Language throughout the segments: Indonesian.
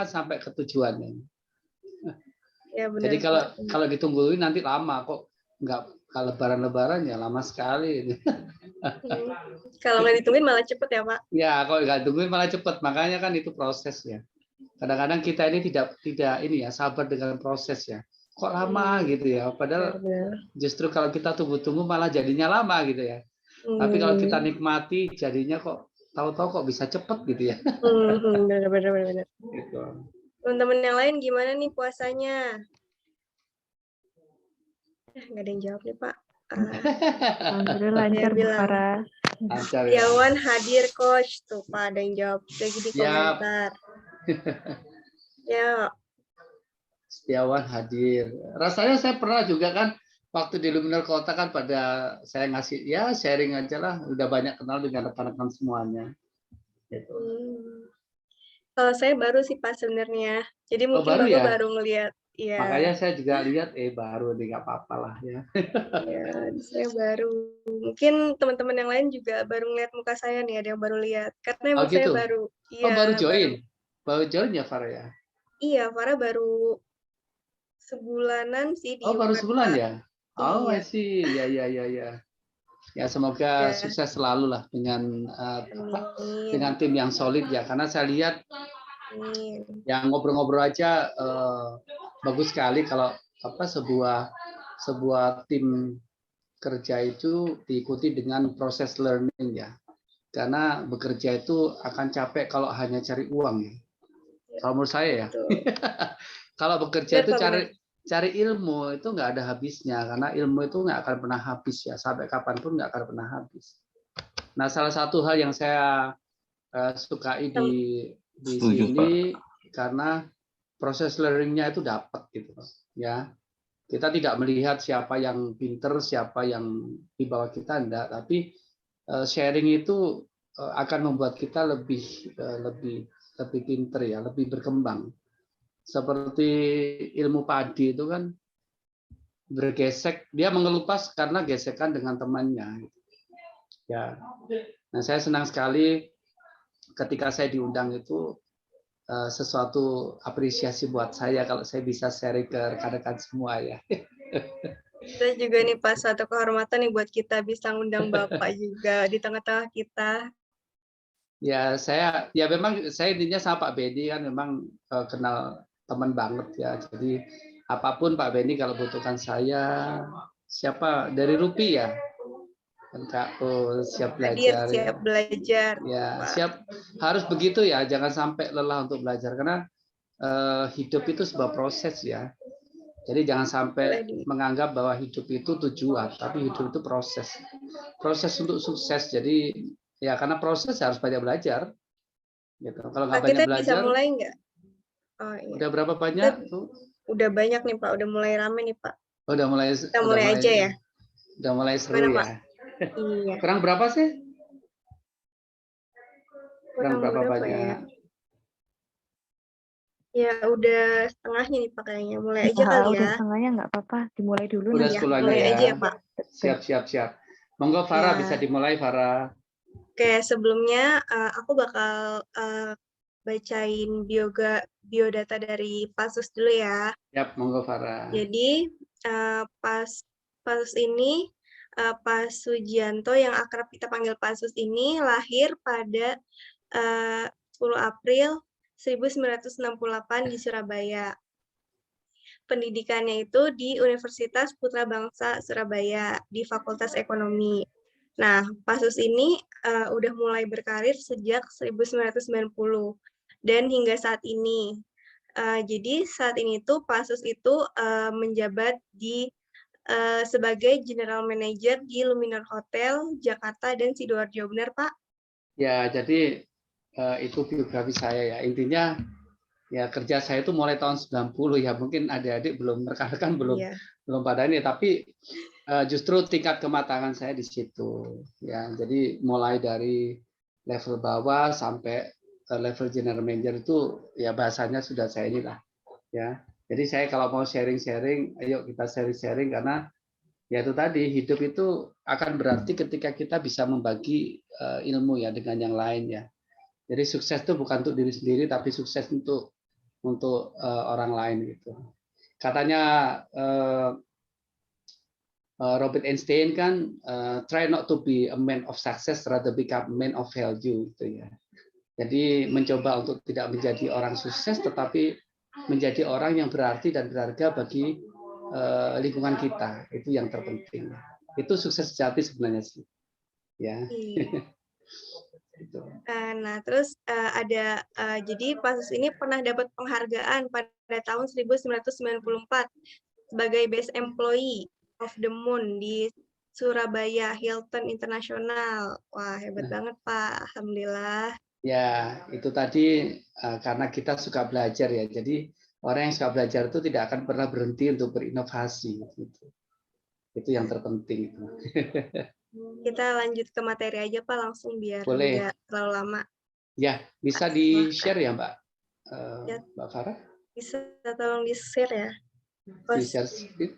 sampai ke tujuannya. Ya, benar, jadi Pak. kalau ditungguin nanti lama kok, nggak kalau lebaran ya lama sekali. Kalau nggak ditungguin malah cepet ya, Pak? Ya, kalau nggak ditungguin malah cepet. Makanya kan itu proses ya. Kadang-kadang kita ini tidak ini ya, sabar dengan proses ya. Kok lama gitu ya? Padahal justru kalau kita tunggu-tunggu malah jadinya lama gitu ya. Tapi kalau kita nikmati jadinya kok tahu-tahu kok bisa cepet gitu ya. Benar. Gitu. Teman-teman yang lain gimana nih puasanya? Nggak ada yang jawab nih, Pak. Alhamdulillah lancar, Bu Farah. Setiawan hadir, Coach. Tuh, Pak, ada yang jawab lagi di komentar. Ya. Setiawan hadir. Rasanya saya pernah juga kan, waktu di Luminar Kota kan pada saya ngasih, ya sharing aja lah. Udah banyak kenal dengan rekan-rekan semuanya. Gitu. Kalau saya baru sih, Pak, sebenarnya. Jadi mungkin baru Bapak ya? baru ngelihat. Ya. Makanya saya juga lihat, baru nih, nggak apa-apa lah ya. Ya, saya baru. Mungkin teman-teman yang lain juga baru ngeliat muka saya nih, ada yang baru lihat. Karena emang gitu? saya baru. Iya, baru join? Baru join ya, Farah ya? Iya, Farah baru sebulanan sih di baru sebulan ya? Iya. I see. Ya. Ya, semoga sukses selalu lah dengan tim yang solid ya. Karena saya lihat yang ngobrol-ngobrol aja bagus sekali kalau sebuah tim kerja itu diikuti dengan proses learning ya. Karena bekerja itu akan capek kalau hanya cari uang ya. Kalau menurut saya ya. Kalau bekerja itu cari ilmu itu nggak ada habisnya, karena ilmu itu nggak akan pernah habis ya, sampai kapanpun nggak akan pernah habis. Nah, salah satu hal yang saya sukai di sini karena proses learning-nya itu dapat gitu ya. Kita tidak melihat siapa yang pinter, siapa yang di bawah kita, enggak, tapi sharing itu akan membuat kita lebih pinter ya, lebih berkembang. Seperti ilmu padi itu kan bergesek, dia mengelupas karena gesekan dengan temannya. Ya, nah saya senang sekali ketika saya diundang itu sesuatu apresiasi buat saya kalau saya bisa sharing ke rekan-rekan semua ya. Kita juga nih Pak, suatu kehormatan nih buat kita bisa ngundang Bapak juga di tengah-tengah kita. Ya, memang saya intinya sama Pak Benny kan memang kenal teman banget ya. Jadi apapun Pak Benny kalau butuhkan saya, siapa dari Rupi ya, siap belajar. Siap belajar. Ya, siap, harus begitu ya. Jangan sampai lelah untuk belajar karena hidup itu sebuah proses ya. Jadi jangan sampai menganggap bahwa hidup itu tujuan, tapi hidup itu proses. Proses untuk sukses. Jadi ya karena proses harus banyak belajar. Gitu. Kalau nggak banyak belajar. Kita bisa mulai nggak? Oh, iya. Udah berapa banyak tuh? Udah banyak nih Pak, udah mulai rame nih Pak. Udah mulai. Kita mulai aja ya. Udah mulai seru ya. Pak? Iya. Kurang berapa sih? Kurang berapa banyak? Ya? Ya udah setengahnya nih Pak kayaknya. Mulai aja kali ya. Udah setengahnya nggak apa-apa, dimulai dulu. Udah sepuluhnya mulai ya. aja ya Pak. Siap. Monggo Farah bisa dimulai Farah. Oke, sebelumnya aku bakal bacain biodata dari Pasus dulu ya. Siap, monggo Farah. Jadi Pasus ini Pak Sujianto yang akrab kita panggil Pasus ini lahir pada 10 April 1968 di Surabaya. Pendidikannya itu di Universitas Putra Bangsa Surabaya di Fakultas Ekonomi. Nah, Pasus ini udah mulai berkarir sejak 1990 dan hingga saat ini. Jadi saat ini tuh Pasus itu menjabat sebagai General Manager di Luminar Hotel Jakarta dan Sidoarjo, benar Pak? Ya, jadi itu biografi saya ya. Intinya ya kerja saya itu mulai tahun 90 ya. Mungkin adik-adik rekan-rekan belum pada ini, tapi justru tingkat kematangan saya di situ ya. Jadi mulai dari level bawah sampai level general manager itu ya bahasanya sudah saya inilah ya. Jadi saya kalau mau sharing-sharing, ayo kita sharing-sharing karena ya itu tadi, hidup itu akan berarti ketika kita bisa membagi ilmu ya dengan yang lain ya. Jadi sukses itu bukan untuk diri sendiri tapi sukses untuk untuk orang lain gitu. Katanya Robert Einstein kan try not to be a man of success, rather become a man of value gitu ya. Jadi mencoba untuk tidak menjadi orang sukses, tetapi menjadi orang yang berarti dan berharga bagi lingkungan kita. Itu yang terpenting. Itu sukses sejati sebenarnya sih. Ya. Nah, terus ada jadi Pasus ini pernah dapat penghargaan pada tahun 1994 sebagai Best Employee of the Moon di Surabaya Hilton International. Wah, hebat banget, Pak. Alhamdulillah. Ya, itu tadi karena kita suka belajar ya. Jadi orang yang suka belajar itu tidak akan pernah berhenti untuk berinovasi. Gitu. Itu yang terpenting. Kita lanjut ke materi aja, Pak, langsung biar Boleh. nggak terlalu lama. Ya, bisa di-share ya, Mbak? Ya, Mbak Farah? bisa tolong di-share ya. Di-share screen.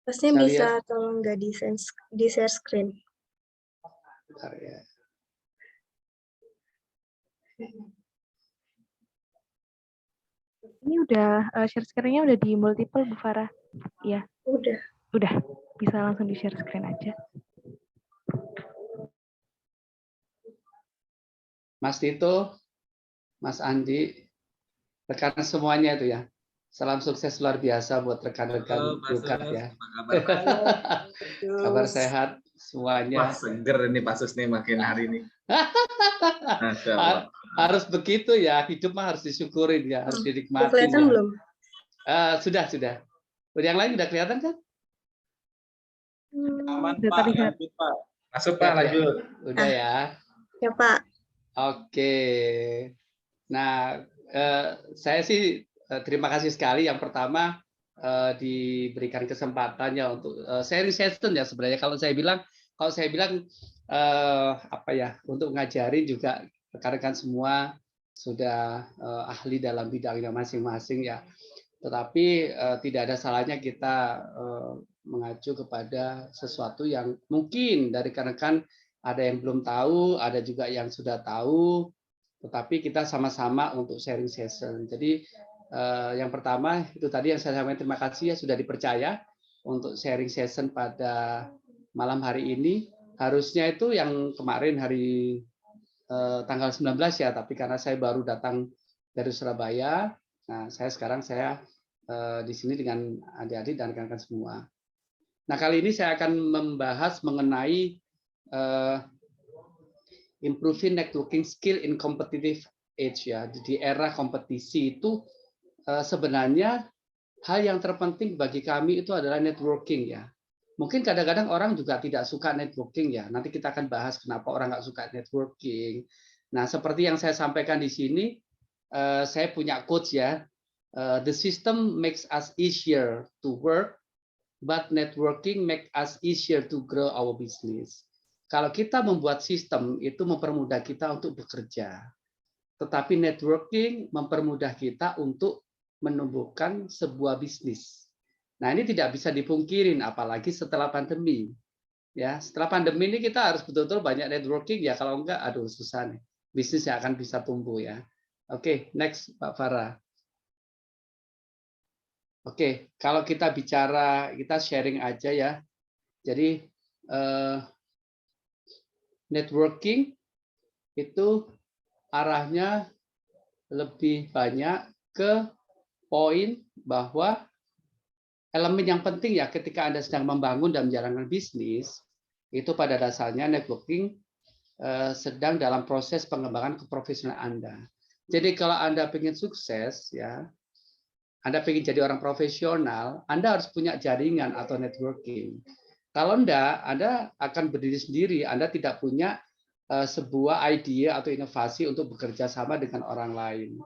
Terusnya bisa tolong nggak di-share screen. Bentar ya. Ini udah share screen-nya udah di multiple, Bu Farah. Iya. Udah. Bisa langsung di share screen aja. Mas Tito, Mas Andi, rekan semuanya itu ya. Salam sukses luar biasa buat rekan-rekan Bukat ya. Kabar sehat semuanya. Wah, seger ini Pasus nih makin hari ini. Harus begitu ya, hidup mah harus disyukurin ya, harus dinikmatin. Kelihatan ya. belum? Sudah. Yang lain udah kelihatan kan? Aman, Udah Pak. terlihat. Lanjut, Pak. Masuk, Pak, lanjut. Udah ya. Ya, Pak. Oke. Nah, saya sih terima kasih sekali. Yang pertama diberikan kesempatannya untuk sharing session ya sebenarnya. Kalau saya bilang apa ya, untuk ngajari juga rekan-rekan semua sudah ahli dalam bidangnya masing-masing ya. Tetapi tidak ada salahnya kita mengacu kepada sesuatu yang mungkin dari rekan-rekan ada yang belum tahu, ada juga yang sudah tahu, tetapi kita sama-sama untuk sharing session. Jadi yang pertama itu tadi yang saya sampaikan, terima kasih ya sudah dipercaya untuk sharing session pada malam hari ini. Harusnya itu yang kemarin hari tanggal 19 ya, tapi karena saya baru datang dari Surabaya, nah sekarang di sini dengan adik-adik dan rekan-rekan semua. Nah kali ini saya akan membahas mengenai improving networking skill in competitive age ya. Di era kompetisi itu sebenarnya hal yang terpenting bagi kami itu adalah networking ya. Mungkin kadang-kadang orang juga tidak suka networking ya. Nanti kita akan bahas kenapa orang nggak suka networking. Nah seperti yang saya sampaikan di sini, saya punya quotes ya. The system makes us easier to work, but networking makes us easier to grow our business. Kalau kita membuat sistem itu mempermudah kita untuk bekerja, tetapi networking mempermudah kita untuk menumbuhkan sebuah bisnis. Nah ini tidak bisa dipungkirin, apalagi setelah pandemi. Ya, setelah pandemi ini kita harus betul-betul banyak networking ya, kalau enggak, aduh susah nih. Bisnis yang akan bisa tumbuh ya. Oke, next Pak Farah. Oke, kalau kita bicara, kita sharing aja ya. Jadi networking itu arahnya lebih banyak ke poin bahwa elemen yang penting ya ketika Anda sedang membangun dan menjalankan bisnis, itu pada dasarnya networking sedang dalam proses pengembangan keprofesionalan Anda. Jadi kalau Anda ingin sukses ya, Anda ingin jadi orang profesional, Anda harus punya jaringan atau networking. Kalau enggak, Anda akan berdiri sendiri, Anda tidak punya sebuah ide atau inovasi untuk bekerja sama dengan orang lain.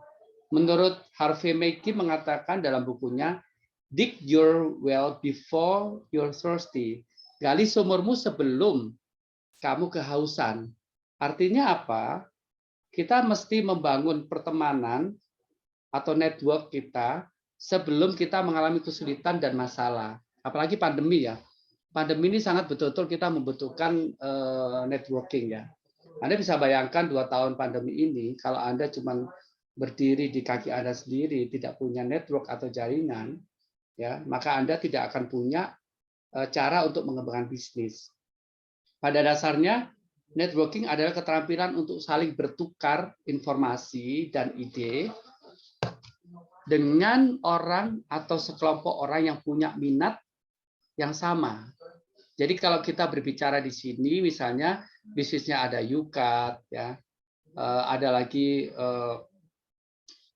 Menurut Harvey Mackey mengatakan dalam bukunya, dig your well before you're thirsty. Gali sumurmu sebelum kamu kehausan. Artinya apa? Kita mesti membangun pertemanan atau network kita sebelum kita mengalami kesulitan dan masalah. Apalagi pandemi ya. pandemi ini sangat betul-betul kita membutuhkan networking ya. Anda bisa bayangkan 2 tahun pandemi ini, kalau Anda cuma berdiri di kaki Anda sendiri, tidak punya network atau jaringan, ya, maka Anda tidak akan punya cara untuk mengembangkan bisnis. Pada dasarnya, networking adalah keterampilan untuk saling bertukar informasi dan ide dengan orang atau sekelompok orang yang punya minat yang sama. Jadi kalau kita berbicara di sini, misalnya bisnisnya ada Yukat, ya, ada lagi,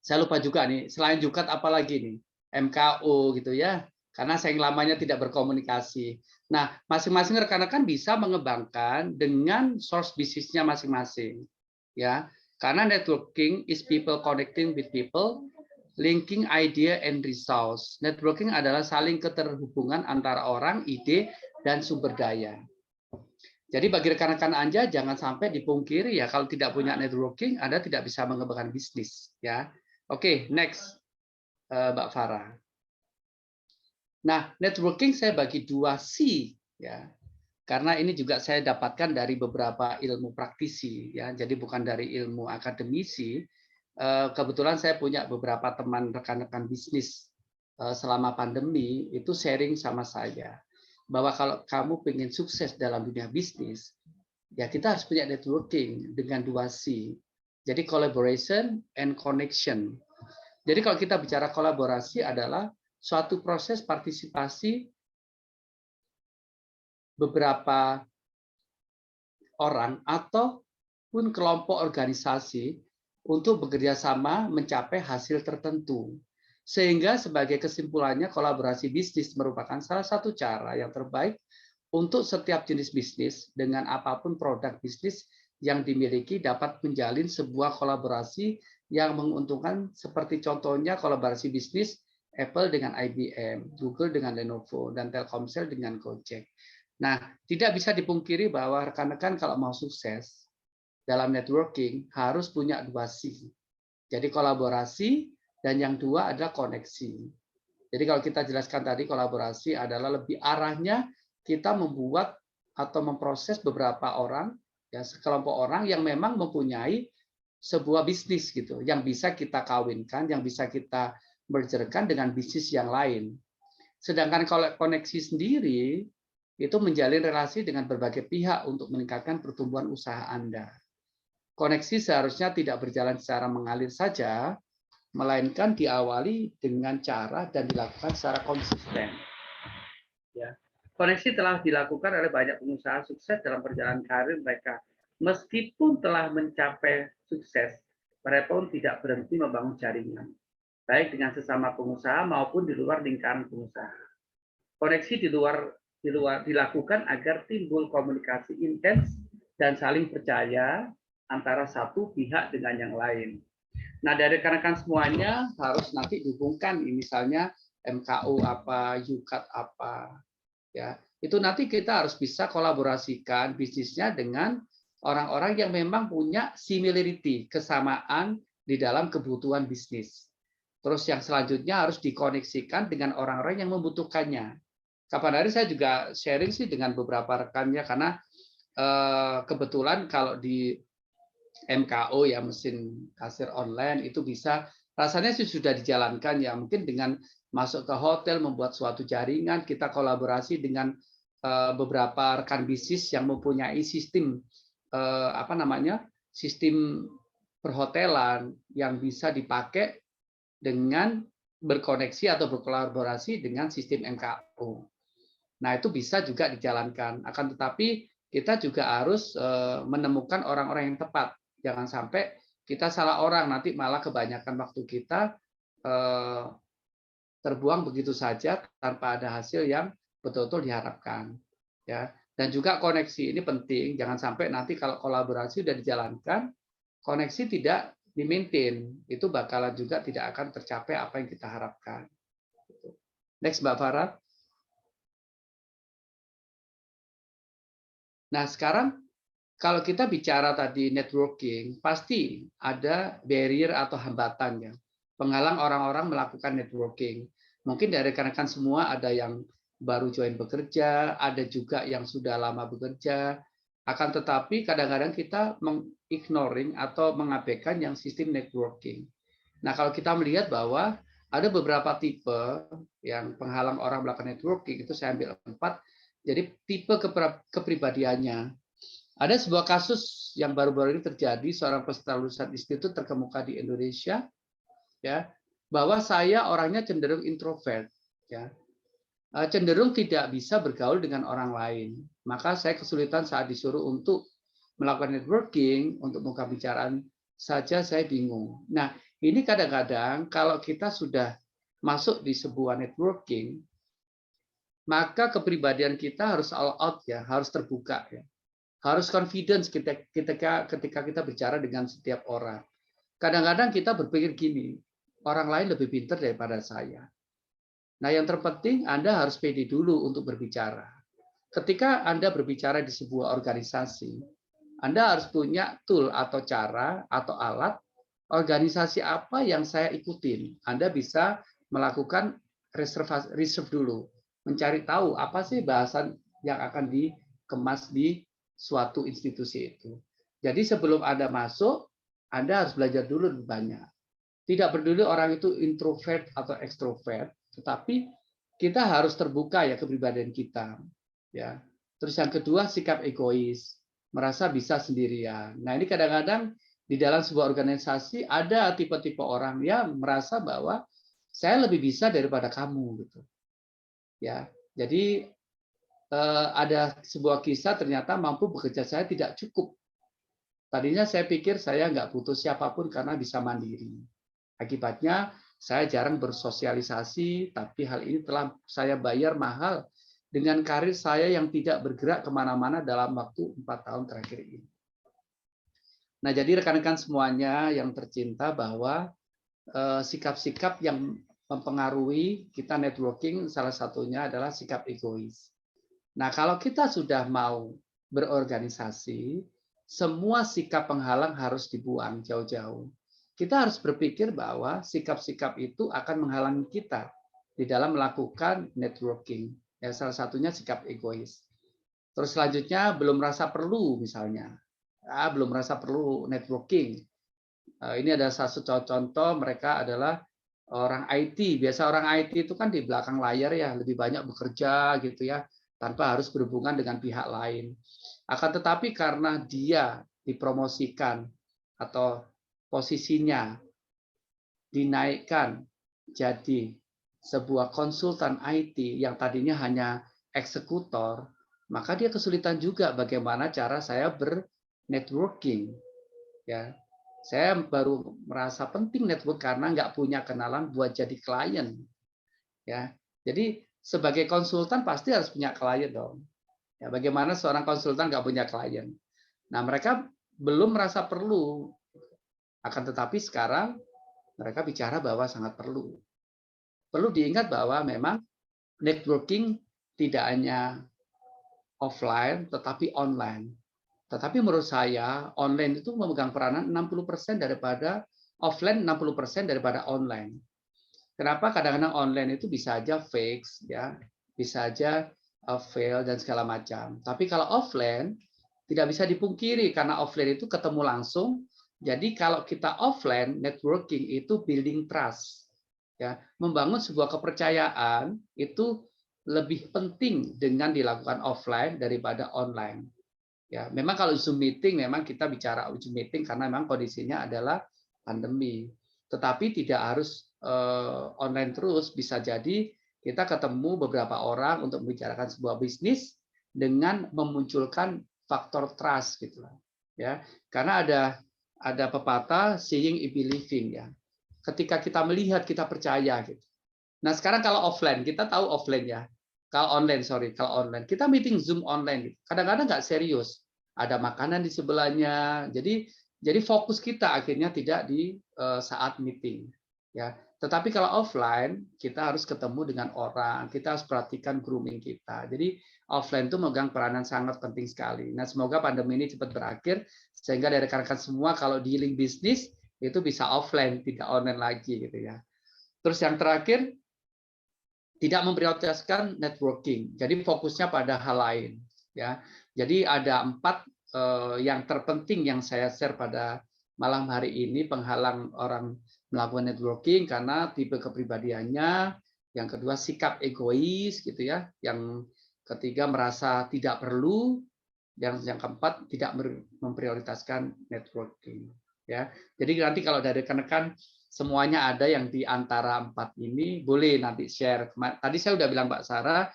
saya lupa juga nih, selain Yukat apa lagi nih, MKO gitu ya, karena saking lamanya tidak berkomunikasi. Nah, masing-masing rekan-rekan bisa mengembangkan dengan source bisnisnya masing-masing, ya, karena networking is people connecting with people, linking idea and resource. Networking adalah saling keterhubungan antara orang, ide, dan sumber daya. Jadi bagi rekan-rekan Anda jangan sampai dipungkiri ya, kalau tidak punya networking Anda tidak bisa mengembangkan bisnis ya. Oke, next Mbak Farah. Nah, networking saya bagi 2 C ya. Karena ini juga saya dapatkan dari beberapa ilmu praktisi ya. Jadi bukan dari ilmu akademisi. Kebetulan saya punya beberapa teman rekan-rekan bisnis selama pandemi itu sharing sama saya bahwa kalau kamu ingin sukses dalam dunia bisnis, ya kita harus punya networking dengan 2 C. Jadi collaboration and connection. Jadi kalau kita bicara kolaborasi adalah suatu proses partisipasi beberapa orang ataupun kelompok organisasi untuk bekerja sama mencapai hasil tertentu. Sehingga sebagai kesimpulannya kolaborasi bisnis merupakan salah satu cara yang terbaik untuk setiap jenis bisnis dengan apapun produk bisnis yang dimiliki dapat menjalin sebuah kolaborasi yang menguntungkan seperti contohnya kolaborasi bisnis Apple dengan IBM, Google dengan Lenovo, dan Telkomsel dengan Gojek. Nah, tidak bisa dipungkiri bahwa rekan-rekan kalau mau sukses dalam networking harus punya 2 C. Jadi kolaborasi dan yang 2 adalah koneksi. Jadi kalau kita jelaskan tadi kolaborasi adalah lebih arahnya kita membuat atau memproses beberapa orang, ya sekelompok orang yang memang mempunyai sebuah bisnis gitu, yang bisa kita kawinkan, yang bisa kita mergerkan dengan bisnis yang lain. Sedangkan kalau koneksi sendiri itu menjalin relasi dengan berbagai pihak untuk meningkatkan pertumbuhan usaha Anda. Koneksi seharusnya tidak berjalan secara mengalir saja, melainkan diawali dengan cara dan dilakukan secara konsisten. Ya. Koneksi telah dilakukan oleh banyak pengusaha sukses dalam perjalanan karir mereka. Meskipun telah mencapai sukses, mereka pun tidak berhenti membangun jaringan, baik dengan sesama pengusaha maupun di luar lingkaran pengusaha. Koneksi dilakukan agar timbul komunikasi intens dan saling percaya antara satu pihak dengan yang lain. Nah, dari rekan-rekan semuanya harus nanti dihubungkan, misalnya MKU apa, Yukat apa, ya. Itu nanti kita harus bisa kolaborasikan bisnisnya dengan orang-orang yang memang punya similarity, kesamaan di dalam kebutuhan bisnis. Terus yang selanjutnya harus dikoneksikan dengan orang-orang yang membutuhkannya. Kapan hari saya juga sharing sih dengan beberapa rekannya karena kebetulan kalau di MKO ya mesin kasir online itu bisa rasanya sih sudah dijalankan ya mungkin dengan masuk ke hotel membuat suatu jaringan kita kolaborasi dengan beberapa rekan bisnis yang mempunyai sistem sistem perhotelan yang bisa dipakai dengan berkoneksi atau berkolaborasi dengan sistem MKO. Nah itu bisa juga dijalankan akan tetapi kita juga harus menemukan orang-orang yang tepat. Jangan sampai kita salah orang, nanti malah kebanyakan waktu kita terbuang begitu saja tanpa ada hasil yang betul-betul diharapkan. Ya. Dan juga koneksi ini penting, jangan sampai nanti kalau kolaborasi sudah dijalankan, koneksi tidak di-maintain, itu bakalan juga tidak akan tercapai apa yang kita harapkan. Next, Mbak Farah. Nah, sekarang kalau kita bicara tadi networking, pasti ada barrier atau hambatan ya, penghalang orang-orang melakukan networking. Mungkin dari rekan-rekan semua ada yang baru join bekerja, ada juga yang sudah lama bekerja. Akan tetapi kadang-kadang kita mengignoring atau mengabaikan yang sistem networking. Nah, kalau kita melihat bahwa ada beberapa tipe yang penghalang orang melakukan networking, itu saya ambil 4. Jadi tipe kepribadiannya. Ada sebuah kasus yang baru-baru ini terjadi, seorang peserta lulusan institut terkemuka di Indonesia, ya, bahwa saya orangnya cenderung introvert, ya, cenderung tidak bisa bergaul dengan orang lain. Maka saya kesulitan saat disuruh untuk melakukan networking, untuk membuka pembicaraan saja saya bingung. Nah, ini kadang-kadang kalau kita sudah masuk di sebuah networking, maka kepribadian kita harus all out ya, harus terbuka ya. Harus confidence ketika kita bicara dengan setiap orang. Kadang-kadang kita berpikir gini, orang lain lebih pintar daripada saya. Nah, yang terpenting Anda harus pede dulu untuk berbicara. Ketika Anda berbicara di sebuah organisasi, Anda harus punya tool atau cara atau alat organisasi apa yang saya ikutin. Anda bisa melakukan research dulu, mencari tahu apa sih bahasan yang akan dikemas di suatu institusi itu. Jadi sebelum Anda masuk, Anda harus belajar dulu lebih banyak. Tidak peduli orang itu introvert atau ekstrovert, tetapi kita harus terbuka ya kepribadian kita. Ya. Terus yang kedua, sikap egois, merasa bisa sendirian. Nah, ini kadang-kadang di dalam sebuah organisasi ada tipe-tipe orang yang merasa bahwa saya lebih bisa daripada kamu gitu. Ya. Jadi ada sebuah kisah ternyata mampu bekerja saya tidak cukup. Tadinya saya pikir saya nggak butuh siapapun karena bisa mandiri. Akibatnya saya jarang bersosialisasi, tapi hal ini telah saya bayar mahal dengan karir saya yang tidak bergerak kemana-mana dalam waktu 4 tahun terakhir ini. Nah, jadi rekan-rekan semuanya yang tercinta bahwa sikap-sikap yang mempengaruhi kita networking salah satunya adalah sikap egois. Nah, kalau kita sudah mau berorganisasi, semua sikap penghalang harus dibuang jauh-jauh. Kita harus berpikir bahwa sikap-sikap itu akan menghalangi kita di dalam melakukan networking. Ya, salah satunya sikap egois. Terus selanjutnya belum merasa perlu misalnya. Belum merasa perlu networking. Ini ada satu contoh, mereka adalah orang IT. Biasa orang IT itu kan di belakang layar ya, lebih banyak bekerja gitu ya, tanpa harus berhubungan dengan pihak lain. Akan tetapi karena dia dipromosikan atau posisinya dinaikkan jadi sebuah konsultan IT yang tadinya hanya eksekutor, maka dia kesulitan juga bagaimana cara saya bernetworking. Ya, saya baru merasa penting network karena nggak punya kenalan buat jadi klien. Ya, jadi sebagai konsultan pasti harus punya klien dong. Ya, bagaimana seorang konsultan nggak punya klien? Nah, mereka belum merasa perlu. Akan tetapi sekarang mereka bicara bahwa sangat perlu. Perlu diingat bahwa memang networking tidak hanya offline, tetapi online. Tetapi menurut saya, online itu memegang peranan 60% daripada offline, 60% daripada online. Kenapa? Kadang-kadang online itu bisa aja fake, ya, bisa aja fail dan segala macam. Tapi kalau offline tidak bisa dipungkiri karena offline itu ketemu langsung. Jadi kalau kita offline networking itu building trust, ya, membangun sebuah kepercayaan itu lebih penting dengan dilakukan offline daripada online. Ya, memang kalau Zoom meeting memang kita bicara Zoom meeting karena memang kondisinya adalah pandemi. Tetapi tidak harus online terus, bisa jadi kita ketemu beberapa orang untuk membicarakan sebuah bisnis dengan memunculkan faktor trust gitu lah. Ya, karena ada pepatah seeing is believing ya. Ketika kita melihat kita percaya gitu. Nah, sekarang kalau offline, kita tahu offline ya. Kalau online, kalau online. Kita meeting Zoom online gitu. Kadang-kadang nggak serius. Ada makanan di sebelahnya. Jadi fokus kita akhirnya tidak di saat meeting. Ya. Tetapi kalau offline, kita harus ketemu dengan orang, kita harus perhatikan grooming kita. Jadi offline itu memegang peranan sangat penting sekali. Nah, semoga pandemi ini cepat berakhir, sehingga dari rekan-rekan semua kalau dealing bisnis, itu bisa offline, tidak online lagi gitu ya. Terus yang terakhir, tidak memprioritaskan networking. Jadi fokusnya pada hal lain. Ya, jadi ada 4 yang terpenting yang saya share pada malam hari ini penghalang orang melakukan networking karena tipe kepribadiannya, yang kedua sikap egois gitu ya, yang ketiga merasa tidak perlu, yang keempat tidak memprioritaskan networking ya. Jadi nanti kalau dari rekan-rekan semuanya ada yang di antara 4 ini, boleh nanti share. Tadi saya udah bilang Mbak Sarah,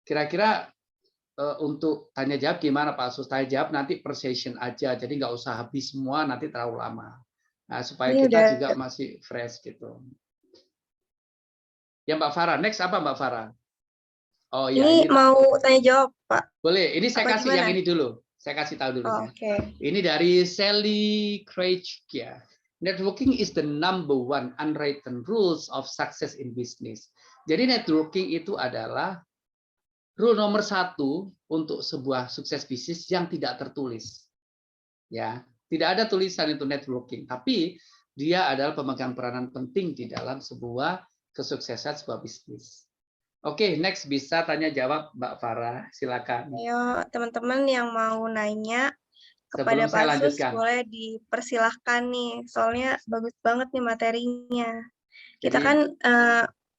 kira-kira untuk tanya jawab gimana Pak Sus? Tanya jawab nanti per session aja, jadi nggak usah habis semua, nanti terlalu lama. Nah, supaya Ini kita udah juga masih fresh gitu. Ya Mbak Farah, next apa Mbak Farah? Oh iya, ini ini mau tanya jawab, Pak. boleh. Ini saya Apa kasih gimana? yang ini dulu. Saya kasih tahu dulu Oh, ya. oke. Ini dari Sally Craig ya. Networking is the number one unwritten rules of success in business. Jadi networking itu adalah rule nomor 1 untuk sebuah sukses bisnis yang tidak tertulis. Ya, tidak ada tulisan itu networking, tapi dia adalah pemegang peranan penting di dalam sebuah kesuksesan sebuah bisnis. Oke, next bisa tanya jawab Mbak Farah, silakan. Ayo, teman-teman yang mau nanya kepada Sebelum saya Pak Sus lanjutkan. boleh dipersilahkan nih, soalnya bagus banget nih materinya. Kita Jadi, kan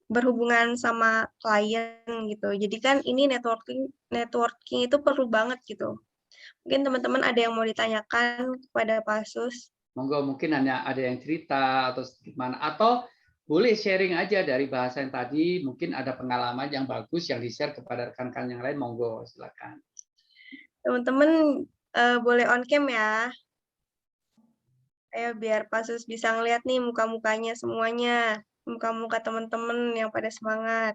berhubungan sama klien gitu, jadi kan ini networking itu perlu banget gitu. Mungkin teman-teman ada yang mau ditanyakan kepada Pak Sus. monggo mungkin hanya ada yang cerita atau gimana, atau boleh sharing aja dari bahasa yang tadi, mungkin ada pengalaman yang bagus yang di-share kepada rekan-rekan yang lain, monggo silakan. Teman-teman boleh on cam ya. Ayo biar Pak Sus bisa ngeliat nih muka-mukanya semuanya. Muka-muka teman-teman yang pada semangat.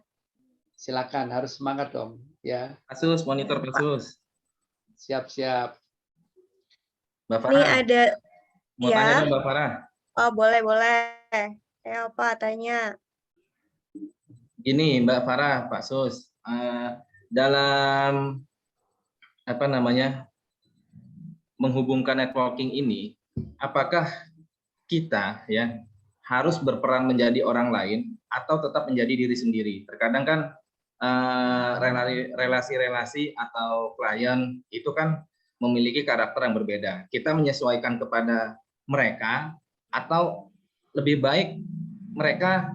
Silakan, harus semangat dong, ya. Pasus, monitor Pasus. Siap-siap. Mbak Ini Farah, ada mau ya. tanya dong Mbak Farah. Oh, boleh. Ayo apa tanya? Gini Mbak Farah, Pak Sus, dalam apa namanya menghubungkan networking ini, apakah kita ya harus berperan menjadi orang lain atau tetap menjadi diri sendiri? Terkadang kan relasi-relasi atau klien itu kan memiliki karakter yang berbeda. Kita menyesuaikan kepada mereka atau lebih baik mereka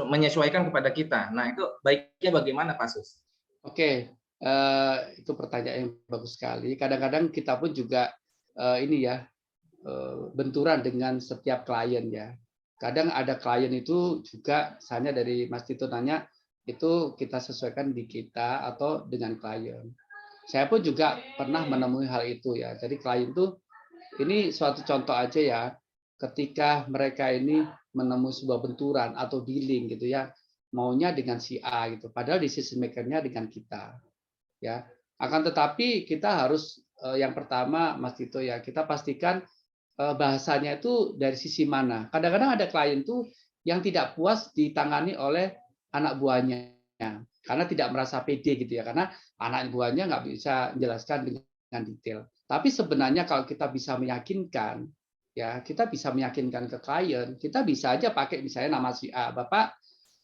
menyesuaikan kepada kita. Nah, itu baiknya bagaimana, Pak Sus? Oke, itu pertanyaan yang bagus sekali. Kadang-kadang kita pun juga ini ya benturan dengan setiap klien ya. Kadang ada klien itu juga, misalnya dari Mas Tito nanya, itu kita sesuaikan di kita atau dengan klien. Saya pun juga pernah menemui hal itu ya. Jadi klien itu, ini suatu contoh aja ya, ketika mereka ini menemui sebuah benturan atau dealing gitu ya, maunya dengan si A gitu, padahal decision maker-nya dengan kita ya. Akan tetapi kita harus yang pertama Mas Tito ya, kita pastikan bahasanya itu dari sisi mana. Kadang-kadang ada klien tuh yang tidak puas ditangani oleh anak buahnya karena tidak merasa pede gitu ya, karena anak buahnya nggak bisa menjelaskan dengan detail. Tapi sebenarnya kalau kita bisa meyakinkan, ya kita bisa meyakinkan ke klien, kita bisa aja pakai misalnya nama si A, Bapak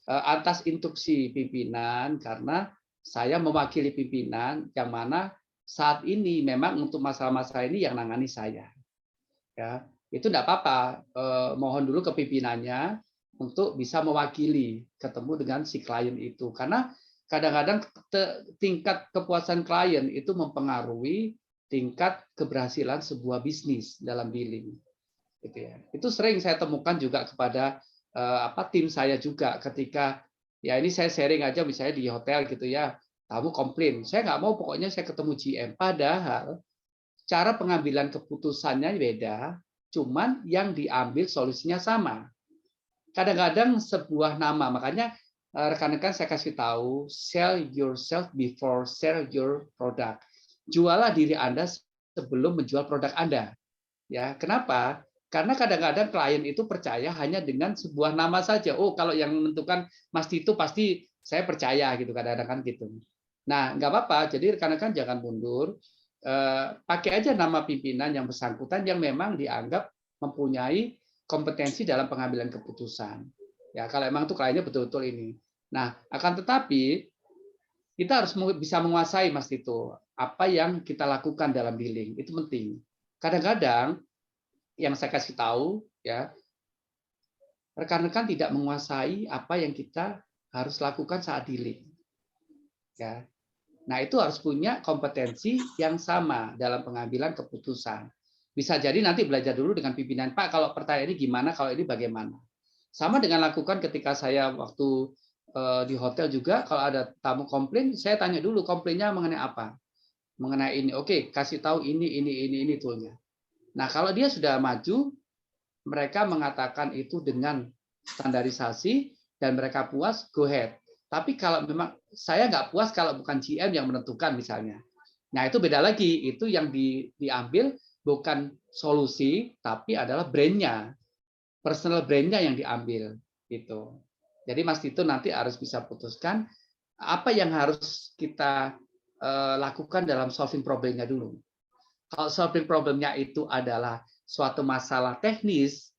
atas instruksi pimpinan karena saya mewakili pimpinan yang mana saat ini memang untuk masalah-masalah ini yang nangani saya. Ya, itu tidak apa-apa. Mohon dulu ke pimpinannya untuk bisa mewakili ketemu dengan si klien itu, karena kadang-kadang tingkat kepuasan klien itu mempengaruhi tingkat keberhasilan sebuah bisnis dalam dealing. Gitu ya. Itu sering saya temukan juga kepada tim saya juga ketika ya ini saya sharing aja misalnya di hotel gitu ya, kamu komplain, saya nggak mau pokoknya saya ketemu GM, padahal cara pengambilan keputusannya beda, cuman yang diambil solusinya sama. Kadang-kadang sebuah nama, makanya rekan-rekan saya kasih tahu, sell yourself before sell your product. Jualah diri Anda sebelum menjual produk Anda. Ya, kenapa? Karena kadang-kadang klien itu percaya hanya dengan sebuah nama saja. Oh, kalau yang menentukan Mas Tito pasti saya percaya gitu, kadang-kadang kan gitu. Nah, nggak apa-apa. Jadi rekan-rekan jangan mundur. Pakai aja nama pimpinan yang bersangkutan yang memang dianggap mempunyai kompetensi dalam pengambilan keputusan. Ya, kalau emang itu kliennya betul-betul ini. Nah, akan tetapi kita harus bisa menguasai Mas Tito apa yang kita lakukan dalam dealing. Itu penting. Kadang-kadang yang saya kasih tahu ya, rekan-rekan tidak menguasai apa yang kita harus lakukan saat dealing. Ya. Nah, itu harus punya kompetensi yang sama dalam pengambilan keputusan. Bisa jadi nanti belajar dulu dengan pimpinan, Pak, kalau pertanyaan ini gimana, kalau ini bagaimana. Sama dengan lakukan ketika saya waktu di hotel juga, kalau ada tamu komplain, saya tanya dulu komplainnya mengenai apa. Mengenai ini, oke, kasih tahu ini toolnya. Nah, kalau dia sudah maju, mereka mengatakan itu dengan standarisasi dan mereka puas, go ahead. Tapi kalau memang saya nggak puas kalau bukan GM yang menentukan misalnya. Nah, itu beda lagi. Itu yang diambil bukan solusi, tapi adalah brand-nya. Personal brand-nya yang diambil. Gitu. Jadi Mas Tito nanti harus bisa putuskan apa yang harus kita lakukan dalam solving problem-nya dulu. Kalau solving problem-nya itu adalah suatu masalah teknis,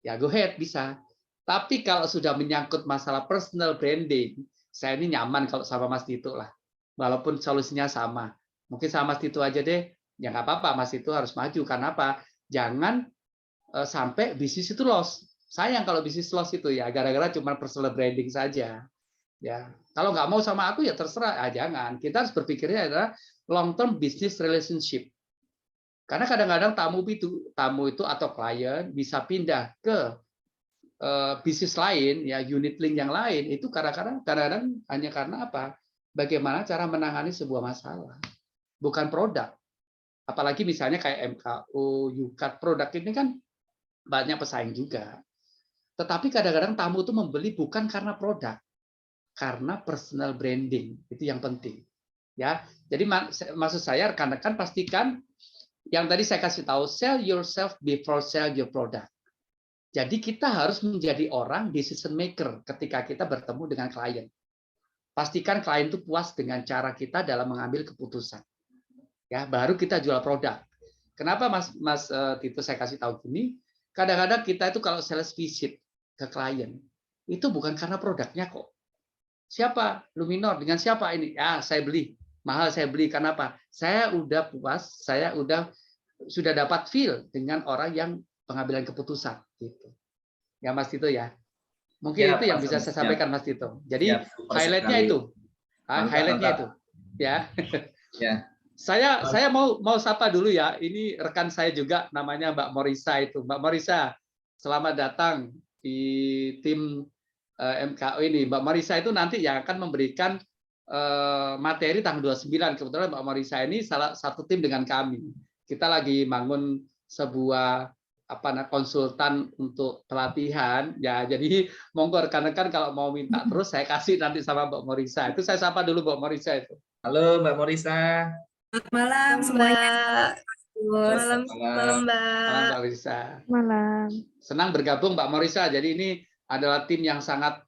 ya go ahead bisa. Tapi kalau sudah menyangkut masalah personal branding, saya ini nyaman kalau sama Mas Tito lah. Walaupun solusinya sama. Mungkin sama Mas Tito aja deh, ya nggak apa-apa, Mas Tito harus maju. Karena apa? Jangan sampai bisnis itu loss. Sayang kalau bisnis loss itu ya, gara-gara cuma personal branding saja. Ya, kalau nggak mau sama aku ya terserah, jangan. Kita harus berpikirnya adalah long term business relationship. Karena kadang-kadang tamu itu atau klien bisa pindah ke bisnis lain, ya unit link yang lain, itu kadang-kadang hanya karena apa? Bagaimana cara menangani sebuah masalah, bukan produk. Apalagi misalnya kayak MKO, UCAT, produk ini kan banyak pesaing juga. Tetapi kadang-kadang tamu itu membeli bukan karena produk, karena personal branding, itu yang penting. Ya, jadi maksud saya rekan-rekan pastikan yang tadi saya kasih tahu, sell yourself before sell your product. Jadi kita harus menjadi orang decision maker ketika kita bertemu dengan klien. Pastikan klien itu puas dengan cara kita dalam mengambil keputusan. Ya, baru kita jual produk. Kenapa Mas Tito saya kasih tahu gini? Kadang-kadang kita itu kalau sales visit ke klien, itu bukan karena produknya kok. Siapa? Luminor, dengan siapa ini? Ya, saya beli. Mahal saya beli. Karena apa? Saya udah puas, saya sudah dapat feel dengan orang yang pengambilan keputusan. Gitu. Ya Mas Tito ya. Mungkin Siap, itu yang Mas bisa Anies, saya siap. sampaikan Mas Tito. Jadi Siap, super highlight-nya sekali. itu. Mantap, Highlight-nya mantap. itu. Ya. Ya. Saya mau sapa dulu ya. Ini rekan saya juga namanya Mbak Morisa itu. Mbak Morisa, selamat datang di tim MKO ini. Mbak Morisa itu nanti yang akan memberikan materi tanggal 29. Kebetulan Mbak Morisa ini salah satu tim dengan kami. Kita lagi bangun sebuah konsultan untuk pelatihan ya, jadi monggo rekan-rekan kalau mau minta terus saya kasih nanti sama Mbak Morisa. Itu saya sapa dulu Mbak Morisa itu. Halo Mbak Morisa. Selamat malam semuanya. Malam Malam. Mbak. Malam Mbak Morisa. Malam. Senang bergabung Mbak Morisa. Jadi ini adalah tim yang sangat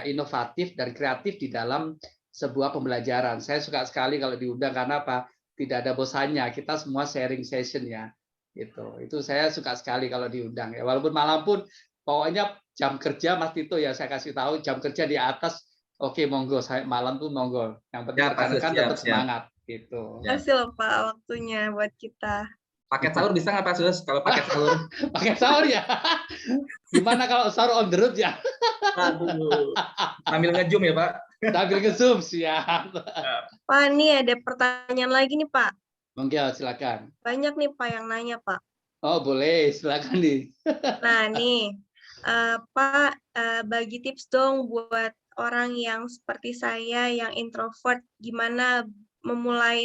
inovatif dan kreatif di dalam sebuah pembelajaran. Saya suka sekali kalau diundang karena apa? Tidak ada bosannya. Kita semua sharing session ya. Itu saya suka sekali kalau diundang ya. Walaupun malam pun pokoknya jam kerja Mas Tito ya saya kasih tahu jam kerja di atas. Oke, monggo saya malam tuh monggo. Yang penting rekan-rekan tetap semangat gitu. Hasil Pak waktunya buat kita. Paket sahur bisa nggak Pak Sus? Kalau paket sahur? Paket sahur ya. Gimana kalau sahur on the road ya? Aduh. Sambil ngejum ya Pak? Sambil nge-zoom, siap. Pak, nih ada pertanyaan lagi nih Pak. Monggo, silakan. Banyak nih Pak yang nanya Pak. Oh boleh, silakan nih. Nah nih, Pak, bagi tips dong buat orang yang seperti saya yang introvert, gimana memulai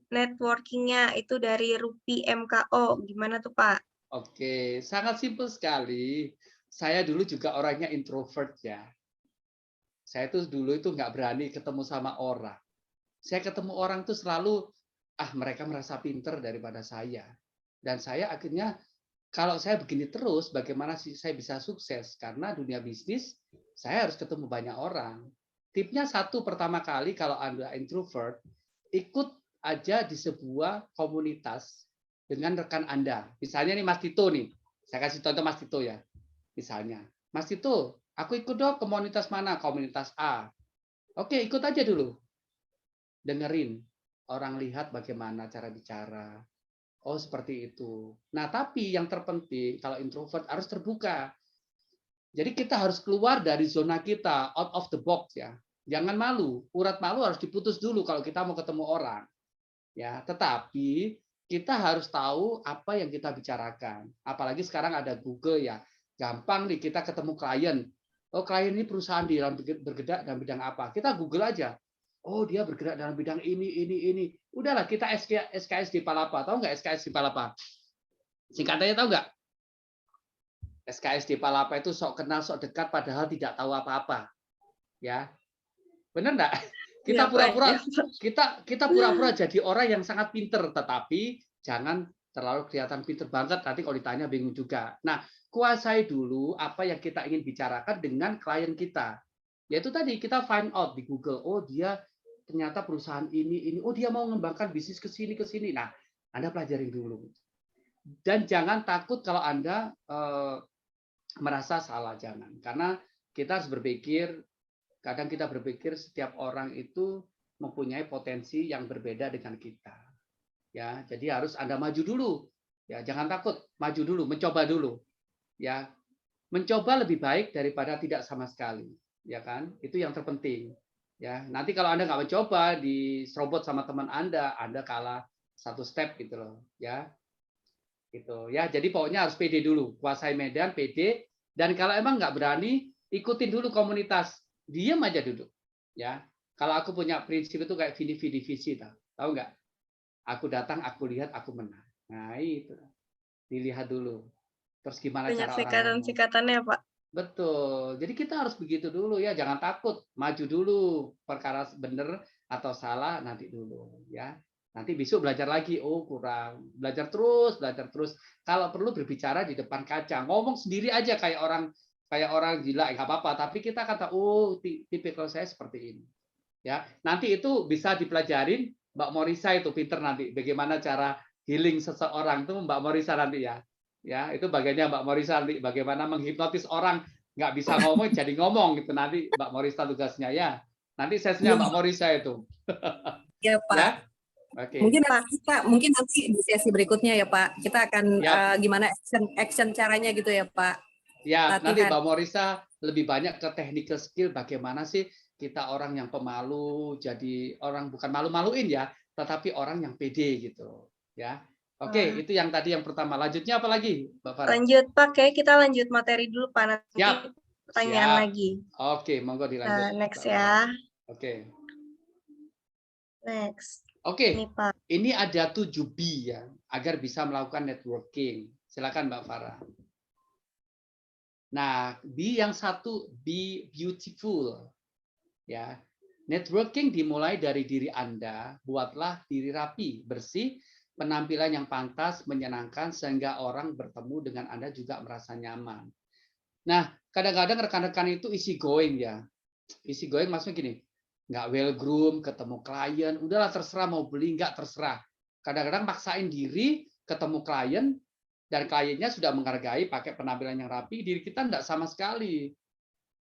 networking-nya itu dari Rupi MKO, gimana tuh Pak? Oke, sangat simpel sekali. Saya dulu juga orangnya introvert ya. Saya tuh dulu itu nggak berani ketemu sama orang. Saya ketemu orang tuh selalu, mereka merasa pinter daripada saya. Dan saya akhirnya, kalau saya begini terus, bagaimana sih saya bisa sukses? Karena dunia bisnis, saya harus ketemu banyak orang. Tipnya satu, pertama kali kalau Anda introvert, ikut aja di sebuah komunitas dengan rekan Anda. Misalnya nih Mas Tito nih, saya kasih contoh Mas Tito ya. Misalnya, Mas Tito, Aku ikut dong komunitas mana? Komunitas A. Oke, ikut aja dulu. Dengerin. Orang lihat bagaimana cara bicara. Oh, seperti itu. Nah, tapi yang terpenting, kalau introvert harus terbuka. Jadi kita harus keluar dari zona kita, out of the box ya. Jangan malu. Urat malu harus diputus dulu kalau kita mau ketemu orang. Ya, tetapi kita harus tahu apa yang kita bicarakan. Apalagi sekarang ada Google ya. Gampang nih kita ketemu klien. Oh, klien ini perusahaan di dalam bergerak dalam bidang apa? Kita Google aja. Oh, dia bergerak dalam bidang ini. Udahlah, kita SKS di Palapa. Tahu nggak SKS di Palapa? Singkatannya tahu nggak? SKS di Palapa itu sok kenal, sok dekat, padahal tidak tahu apa-apa. Ya, benar nggak? Kita pura-pura kita pura-pura jadi orang yang sangat pinter, tetapi jangan terlalu kelihatan pinter banget. Nanti kalau ditanya bingung juga. Nah, kuasai dulu apa yang kita ingin bicarakan dengan klien kita. Yaitu tadi kita find out di Google. Oh, dia ternyata perusahaan ini. Oh, dia mau mengembangkan bisnis ke sini. Nah, Anda pelajarin dulu. Dan jangan takut kalau Anda merasa salah, jangan. Karena kita harus berpikir, kadang kita berpikir setiap orang itu mempunyai potensi yang berbeda dengan kita. Ya, jadi harus Anda maju dulu. Ya, jangan takut, maju dulu, mencoba dulu. Ya, mencoba lebih baik daripada tidak sama sekali. Ya kan? Itu yang terpenting. Ya, nanti kalau Anda nggak mencoba, diserobot sama teman Anda kalah satu step gitu loh. Ya, gitu. Ya, jadi pokoknya harus pede dulu, kuasai medan, pede. Dan kalau emang nggak berani, ikutin dulu komunitas. Diam aja duduk. Ya, kalau aku punya prinsip itu kayak vidi visi, tahu nggak? Aku datang, aku lihat, aku menang. Nah itu, dilihat dulu. Terus gimana Banyak cara orang ngomong? singkatan-singkatannya, Pak. Betul. Jadi kita harus begitu dulu ya, jangan takut. Maju dulu. Perkara benar atau salah nanti dulu ya. Nanti besok belajar lagi. Oh, kurang. Belajar terus. Kalau perlu berbicara di depan kaca, ngomong sendiri aja kayak orang gila, nggak apa-apa. Tapi kita kata, oh, tipikal saya seperti ini. Ya, nanti itu bisa dipelajarin Mbak Morisa itu pinter nanti bagaimana cara healing seseorang itu Mbak Morisa nanti ya. Ya, itu bagiannya Mbak Morisa nanti bagaimana menghipnotis orang nggak bisa ngomong jadi ngomong gitu nanti Mbak Morisa tugasnya ya. Nanti sesinya Mbak Morisa itu. Ya, Pak. Ya. Oke. Mungkin nanti di sesi berikutnya ya, Pak. Kita akan Ya. gimana action caranya gitu ya, Pak. Ya, Latihan. nanti Mbak Morisa lebih banyak ke technical skill bagaimana sih kita orang yang pemalu jadi orang bukan malu-maluin ya, tetapi orang yang pede gitu, ya. Oke, itu yang tadi yang pertama. Lanjutnya apa lagi, Mbak Farah? Lanjut, Pak. Kayak kita lanjut materi dulu, Pak. Nanti Siap. pertanyaan lagi. Oke, monggo dilanjut. Next ya. Oke. Next. Oke. Ini, Pak. Ini ada 7B ya, agar bisa melakukan networking. Silakan Mbak Farah. Nah, B yang satu, be beautiful. Ya. Networking dimulai dari diri Anda, buatlah diri rapi, bersih, penampilan yang pantas, menyenangkan, sehingga orang bertemu dengan Anda juga merasa nyaman. Nah, kadang-kadang rekan-rekan itu easy going ya. Easy going maksudnya gini, nggak well groom, ketemu klien, udahlah terserah mau beli, nggak terserah. Kadang-kadang maksain diri, ketemu klien, dan kliennya sudah menghargai pakai penampilan yang rapi, diri kita nggak sama sekali.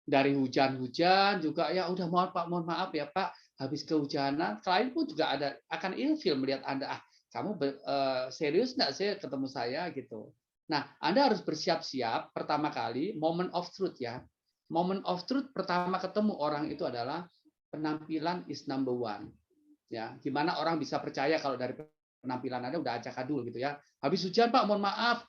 Dari hujan-hujan juga ya udah mohon maaf ya Pak, habis kehujanan, klien pun juga akan ilfil melihat Anda, kamu serius nggak sih ketemu saya gitu. Nah, Anda harus bersiap-siap pertama kali moment of truth ya. Moment of truth pertama ketemu orang itu adalah penampilan is number one. Ya, gimana orang bisa percaya kalau dari penampilan Anda udah acak adul gitu ya. Habis hujan Pak, mohon maaf,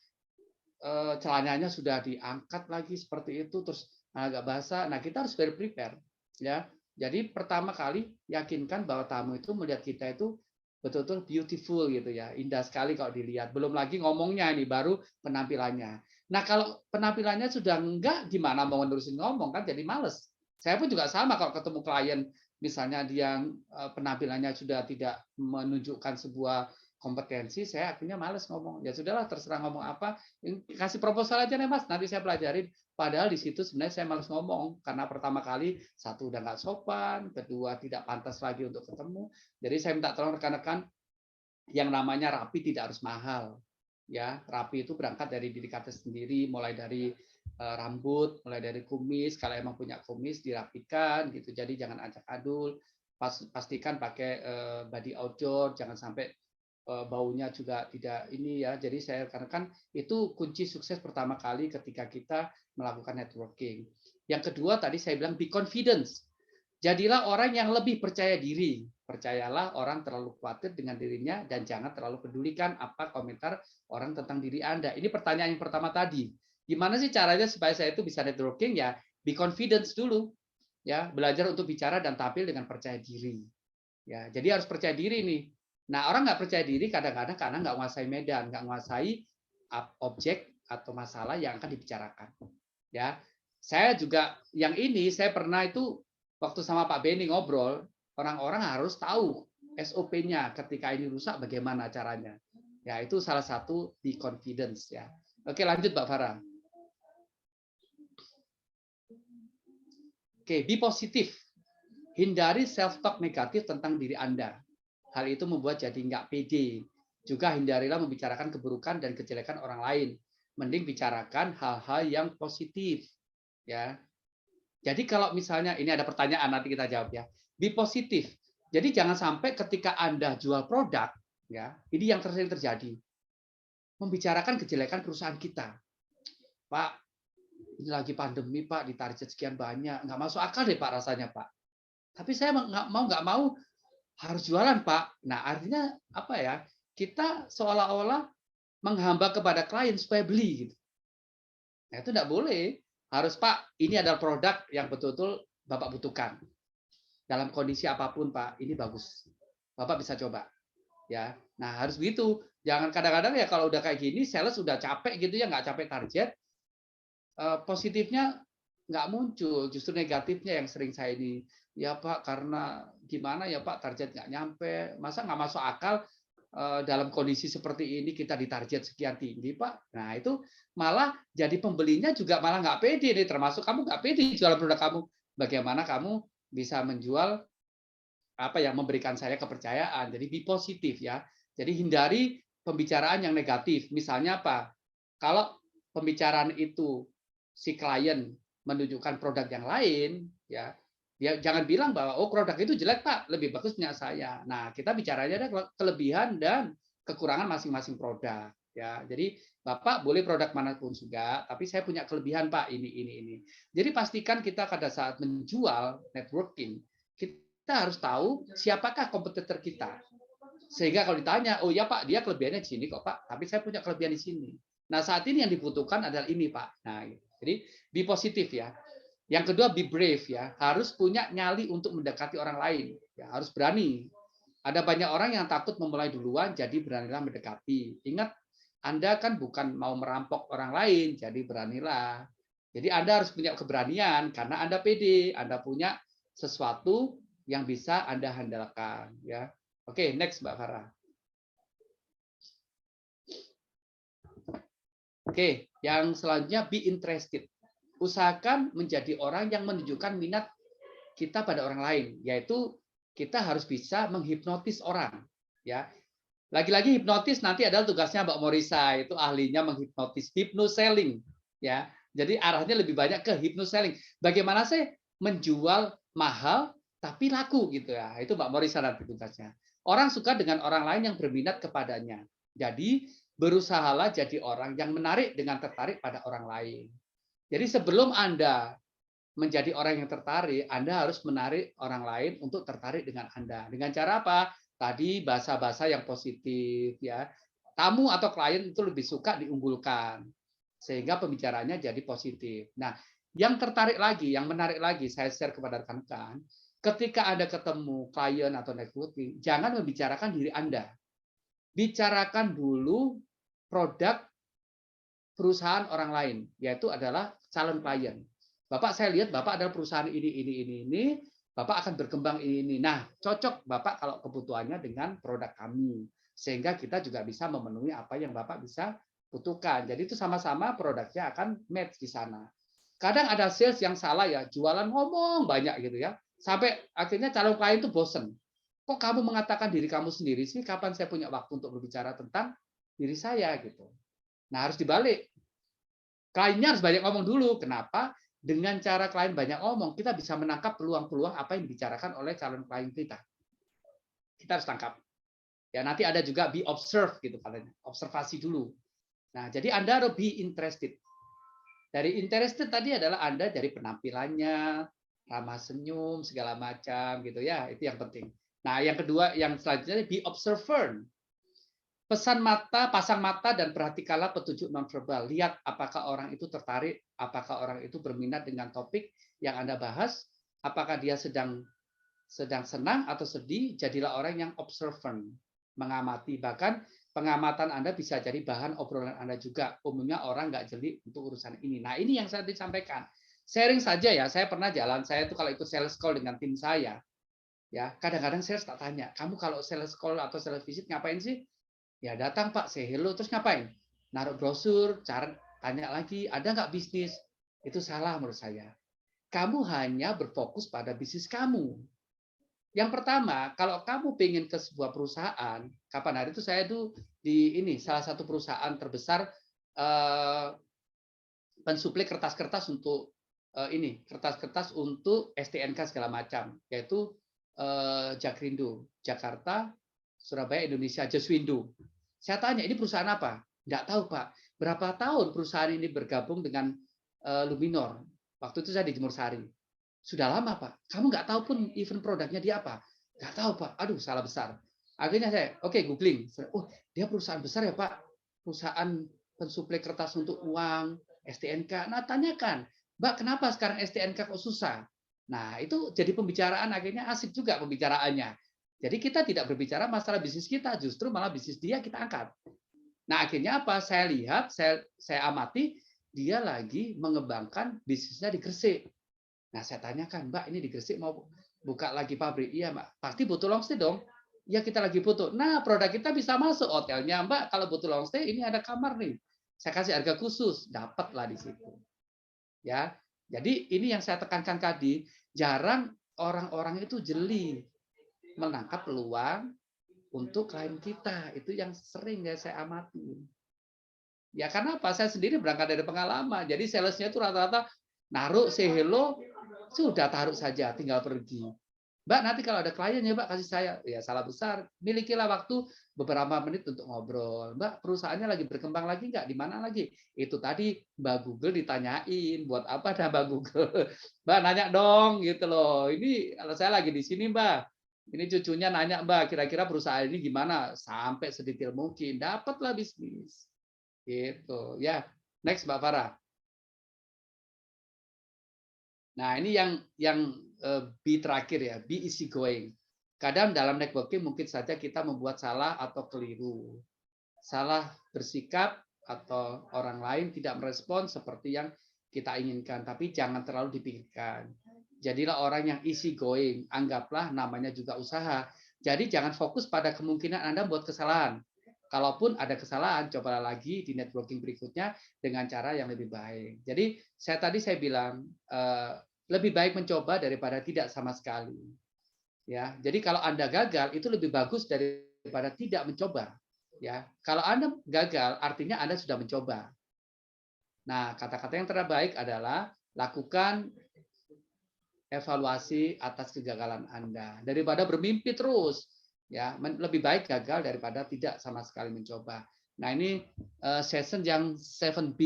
celananya sudah diangkat lagi seperti itu terus agak basah. Nah, kita harus very prepare ya. Jadi pertama kali yakinkan bahwa tamu itu melihat kita itu betul-betul beautiful gitu ya. Indah sekali kalau dilihat. Belum lagi ngomongnya ini baru penampilannya. Nah, kalau penampilannya sudah enggak gimana mau menerusin ngomong kan jadi males. Saya pun juga sama kalau ketemu klien misalnya dia penampilannya sudah tidak menunjukkan sebuah kompetensi, saya akhirnya males ngomong. Ya sudahlah, terserah ngomong apa. Kasih proposal aja nih Mas, nanti saya pelajarin. Padahal di situ sebenarnya saya males ngomong karena pertama kali satu udah nggak sopan, kedua tidak pantas lagi untuk ketemu. Jadi saya minta tolong rekan-rekan, yang namanya rapi tidak harus mahal. Ya, rapi itu berangkat dari diri kita sendiri, mulai dari rambut, mulai dari kumis, kalau emang punya kumis dirapikan gitu. Jadi jangan acak adul. Pastikan pakai body outdoor, jangan sampai baunya juga tidak ini ya. Jadi saya karena kan itu kunci sukses pertama kali ketika kita melakukan networking. Yang kedua tadi saya bilang be confidence. Jadilah orang yang lebih percaya diri. Percayalah orang terlalu khawatir dengan dirinya dan jangan terlalu pedulikan apa komentar orang tentang diri Anda. Ini pertanyaan yang pertama tadi. Gimana sih caranya supaya saya itu bisa networking? Ya, be confidence dulu. Ya, belajar untuk bicara dan tampil dengan percaya diri. Ya, jadi harus percaya diri nih. Nah, orang nggak percaya diri kadang-kadang karena nggak menguasai medan, nggak menguasai objek atau masalah yang akan dibicarakan. Ya, saya juga yang ini saya pernah itu waktu sama Pak Benny ngobrol, orang-orang harus tahu SOP-nya ketika ini rusak bagaimana caranya. Ya, itu salah satu di confidence ya. Oke, lanjut Mbak Farah. Oke, be positif. Hindari self-talk negatif tentang diri Anda. Hal itu membuat jadi nggak pede. Juga hindarilah membicarakan keburukan dan kejelekan orang lain. Mending bicarakan hal-hal yang positif. Ya. Jadi kalau misalnya, ini ada pertanyaan, nanti kita jawab ya. Be positif. Jadi jangan sampai ketika Anda jual produk, ya, ini yang sering terjadi. Membicarakan kejelekan perusahaan kita. Pak, ini lagi pandemi Pak, di target sekian banyak. Nggak masuk akal deh Pak rasanya Pak. Tapi saya nggak mau harus jualan Pak. Nah artinya apa ya? Kita seolah-olah menghamba kepada klien supaya beli. Gitu. Nah itu nggak boleh. Harus Pak, ini adalah produk yang betul-betul Bapak butuhkan. Dalam kondisi apapun Pak, ini bagus. Bapak bisa coba. Ya, nah harus begitu. Jangan kadang-kadang ya kalau udah kayak gini, sales sudah capek gitu ya, nggak capek target. Positifnya nggak muncul, justru negatifnya yang sering saya ini. Ya Pak, karena gimana ya Pak, target nggak nyampe. Masa nggak masuk akal dalam kondisi seperti ini kita ditarget sekian tinggi Pak. Nah itu malah jadi pembelinya juga malah nggak pede nih, termasuk kamu nggak pede jual produk kamu. Bagaimana kamu bisa menjual apa yang memberikan saya kepercayaan. Jadi be positif ya. Jadi hindari pembicaraan yang negatif. Misalnya apa? Kalau pembicaraan itu si klien menunjukkan produk yang lain, ya dia jangan bilang bahwa oh produk itu jelek Pak, lebih bagus punya saya. Nah kita bicaranya ada kelebihan dan kekurangan masing-masing produk. Ya, jadi Bapak boleh produk manapun juga, tapi saya punya kelebihan Pak ini. Jadi pastikan kita pada saat menjual networking, kita harus tahu siapakah kompetitor kita. Sehingga kalau ditanya, oh ya Pak, dia kelebihannya di sini kok Pak, tapi saya punya kelebihan di sini. Nah saat ini yang dibutuhkan adalah ini Pak. Nah, jadi be positif ya. Yang kedua be brave ya, harus punya nyali untuk mendekati orang lain. Ya, harus berani. Ada banyak orang yang takut memulai duluan, jadi beranilah mendekati. Ingat, Anda kan bukan mau merampok orang lain, jadi beranilah. Jadi Anda harus punya keberanian karena Anda pede, Anda punya sesuatu yang bisa Anda handalkan. Ya, oke, next Mbak Farah. Oke, yang selanjutnya be interested. Usahakan menjadi orang yang menunjukkan minat kita pada orang lain, yaitu kita harus bisa menghipnotis orang. Ya, lagi-lagi hipnotis nanti adalah tugasnya Mbak Morisa, itu ahlinya menghipnotis, hypnoselling. Ya, jadi arahnya lebih banyak ke hypnoselling. Bagaimana sih menjual mahal tapi laku gitu ya? Itu Mbak Morisa nanti tugasnya. Orang suka dengan orang lain yang berminat kepadanya. Jadi berusahalah jadi orang yang menarik dengan tertarik pada orang lain. Jadi sebelum Anda menjadi orang yang tertarik, Anda harus menarik orang lain untuk tertarik dengan Anda. Dengan cara apa? Tadi bahasa-bahasa yang positif ya. Tamu atau klien itu lebih suka diunggulkan. Sehingga pembicaranya jadi positif. Nah, yang tertarik lagi, yang menarik lagi saya share kepada rekan-rekan, ketika Anda ketemu klien atau networking, jangan membicarakan diri Anda. Bicarakan dulu produk perusahaan orang lain, yaitu adalah calon klien. Bapak saya lihat Bapak adalah perusahaan ini. Bapak akan berkembang ini. Nah, cocok Bapak kalau kebutuhannya dengan produk kami. Sehingga kita juga bisa memenuhi apa yang Bapak bisa butuhkan. Jadi itu sama-sama produknya akan match di sana. Kadang ada sales yang salah ya, jualan ngomong banyak gitu ya. Sampai akhirnya calon klien itu bosen. Kok kamu mengatakan diri kamu sendiri sih? Kapan saya punya waktu untuk berbicara tentang diri saya gitu. Nah, harus dibalik. Kliennya harus banyak ngomong dulu. Kenapa? Dengan cara klien banyak ngomong, kita bisa menangkap peluang-peluang apa yang dibicarakan oleh calon klien kita. Kita harus tangkap. Ya, nanti ada juga be observe gitu kalian. Observasi dulu. Nah, jadi Anda harus be interested. Dari interested tadi adalah Anda dari penampilannya, ramah senyum, segala macam gitu ya. Itu yang penting. Nah, yang kedua, yang selanjutnya be observer. Pesan mata, pasang mata dan perhatikanlah petunjuk nonverbal. Lihat apakah orang itu tertarik, apakah orang itu berminat dengan topik yang Anda bahas, apakah dia sedang senang atau sedih. Jadilah orang yang observant, mengamati. Bahkan pengamatan Anda bisa jadi bahan obrolan Anda juga. Umumnya orang nggak jeli untuk urusan ini. Nah, ini yang saya disampaikan. Sharing saja ya. Saya pernah jalan, saya itu kalau ikut sales call dengan tim saya, ya kadang-kadang saya tak tanya, kamu kalau sales call atau sales visit ngapain sih? Ya datang Pak, say hello, terus ngapain? Naruh brosur, tanya lagi, ada nggak bisnis? Itu salah menurut saya. Kamu hanya berfokus pada bisnis kamu. Yang pertama, kalau kamu pengen ke sebuah perusahaan, kapan hari itu saya tuh di salah satu perusahaan terbesar pensuplai kertas-kertas untuk kertas-kertas untuk STNK segala macam, yaitu Jakrindo, Jakarta, Surabaya, Indonesia, Jaswindo. Saya tanya, ini perusahaan apa? Nggak tahu, Pak. Berapa tahun perusahaan ini bergabung dengan Luminor? Waktu itu saya di Jemur Sari. Sudah lama, Pak. Kamu nggak tahu pun event produknya dia apa? Nggak tahu, Pak. Aduh, salah besar. Akhirnya saya, oke, googling. Oh, dia perusahaan besar ya, Pak. Perusahaan pensuplai kertas untuk uang, STNK. Nah, tanyakan, Mbak, kenapa sekarang STNK kok susah? Nah, itu jadi pembicaraan, akhirnya asik juga pembicaraannya. Jadi kita tidak berbicara masalah bisnis kita, justru malah bisnis dia kita angkat. Nah, akhirnya apa? Saya lihat, saya amati, dia lagi mengembangkan bisnisnya di Gresik. Nah, saya tanyakan, Mbak, ini di Gresik mau buka lagi pabrik? Iya, Mbak. Pasti butuh long stay dong. Ya, kita lagi butuh. Nah, produk kita bisa masuk hotelnya, Mbak. Kalau butuh long stay, ini ada kamar nih. Saya kasih harga khusus, dapatlah di situ. Ya, jadi ini yang saya tekankan tadi, jarang orang-orang itu jeli menangkap peluang untuk klien kita. Itu yang sering ya saya amati. Ya karena apa? Saya sendiri berangkat dari pengalaman. Jadi salesnya itu rata-rata naruh say hello, sudah taruh saja, tinggal pergi. Mbak, nanti kalau ada klien ya Mbak, kasih saya. Ya salah besar. Milikilah waktu beberapa menit untuk ngobrol. Mbak, perusahaannya lagi berkembang lagi nggak? Di mana lagi? Itu tadi Mbak Google ditanyain, buat apa dah Mbak Google? Mbak nanya dong gitu loh. Ini kalau saya lagi di sini Mbak. Ini cucunya nanya, Mbak, kira-kira perusahaan ini gimana? Sampai sedetail mungkin. Dapatlah bisnis. Gitu. Ya, next Mbak Farah. Nah, ini yang B terakhir ya, be easy going. Kadang dalam networking mungkin saja kita membuat salah atau keliru. Salah bersikap atau orang lain tidak merespon seperti yang kita inginkan, tapi jangan terlalu dipikirkan. Jadilah orang yang easy going, anggaplah namanya juga usaha. Jadi jangan fokus pada kemungkinan Anda buat kesalahan. Kalaupun ada kesalahan, cobalah lagi di networking berikutnya dengan cara yang lebih baik. Jadi saya bilang lebih baik mencoba daripada tidak sama sekali. Ya, jadi kalau Anda gagal itu lebih bagus daripada tidak mencoba. Ya, kalau Anda gagal artinya Anda sudah mencoba. Nah, kata-kata yang terbaik adalah lakukan evaluasi atas kegagalan Anda daripada bermimpi terus. Ya, lebih baik gagal daripada tidak sama sekali mencoba. Nah, ini session yang 7B.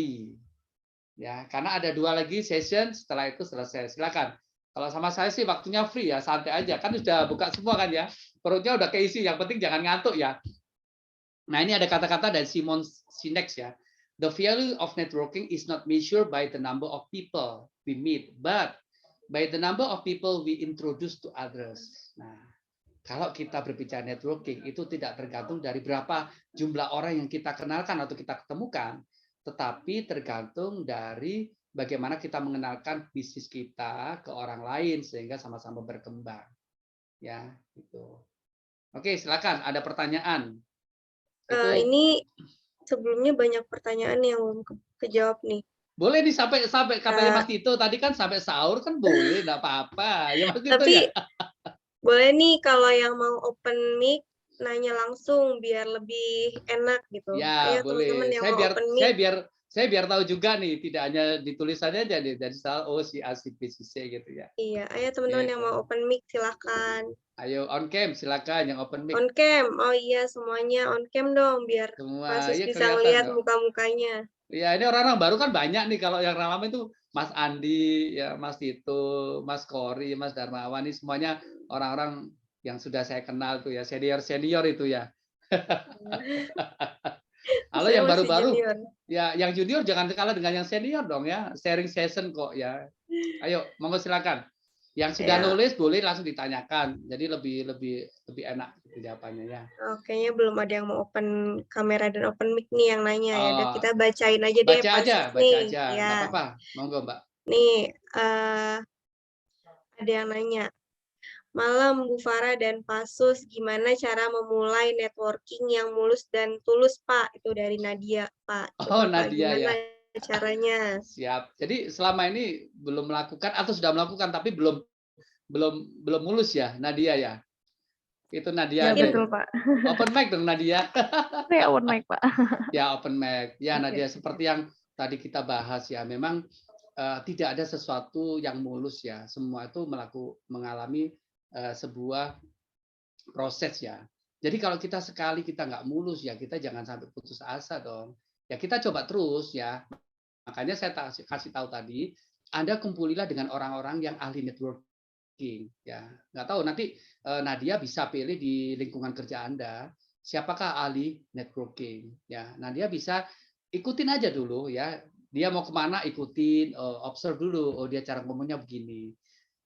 Ya, karena ada 2 lagi session, setelah itu selesai. Silakan. Kalau sama saya sih waktunya free ya, santai aja. Kan sudah buka semua kan ya. Perutnya udah keisi, yang penting jangan ngantuk ya. Nah, ini ada kata-kata dari Simon Sinek ya. The value of networking is not measured by the number of people we meet, but by the number of people we introduce to others. Nah, kalau kita berbicara networking itu tidak tergantung dari berapa jumlah orang yang kita kenalkan atau kita ketemukan, tetapi tergantung dari bagaimana kita mengenalkan bisnis kita ke orang lain sehingga sama-sama berkembang. Ya, gitu. Oke, silakan. Ada pertanyaan? Ini sebelumnya banyak pertanyaan yang belum kejawab nih. Boleh nih sampai katanya Mas Tito tadi kan sampai sahur kan boleh, enggak apa-apa. Ya Mas Tito tapi, ya. Boleh nih kalau yang mau open mic nanya langsung biar lebih enak gitu. Ya, Ayo boleh. teman-teman yang mau open mic. Saya biar tahu juga nih, tidak hanya ditulisannya aja nih, dari soal si A, si B, si C gitu ya. Iya, ayo teman-teman yang mau open mic silakan. Ayo on cam, silakan yang open mic. On cam, oh iya semuanya on cam dong, biar Semua Pasus ya bisa kelihatan ngeliat kok. muka-mukanya. Ya ini orang-orang baru kan banyak nih, kalau yang lama itu Mas Andi, ya Mas Tito, Mas Kori, Mas Darmawan, ini semuanya orang-orang yang sudah saya kenal tuh ya, senior-senior itu ya. Kalau Saya yang masih baru-baru, junior. ya yang junior jangan kalah dengan yang senior dong ya, sharing session kok ya. Ayo, monggo silakan. Yang sudah Ya. nulis boleh langsung ditanyakan, jadi lebih enak jawabannya ya. Oh, kayaknya belum ada yang mau open kamera dan open mic nih yang nanya ya. Udah Oh, kita bacain aja deh baca Pasus aja, nih. nggak Ya. apa-apa, monggo Mbak. Nih, ada yang nanya. Malam Bu Farah dan Pasus, gimana cara memulai networking yang mulus dan tulus, Pak? Itu dari Nadia, Pak. Oh, Coba Pak, Nadia gimana ya. caranya? Siap. Jadi selama ini belum melakukan atau sudah melakukan tapi belum mulus ya, Nadia ya. Itu Nadia. Ya betul Pak. Open mic dong Nadia. Saya open mic Pak. Ya open mic. Ya Nadia, Oke. seperti yang tadi kita bahas ya, memang tidak ada sesuatu yang mulus ya. Semua itu mengalami sebuah proses ya. Jadi kalau kita sekali kita nggak mulus ya, kita jangan sampai putus asa dong. Ya kita coba terus ya. Makanya saya kasih tahu tadi, Anda kumpulilah dengan orang-orang yang ahli networking. Ya, nggak tahu nanti Nadia bisa pilih di lingkungan kerja Anda siapakah ahli networking. Ya, Nadia bisa ikutin aja dulu ya. Dia mau kemana ikutin, observe dulu. Oh dia cara ngomongnya begini.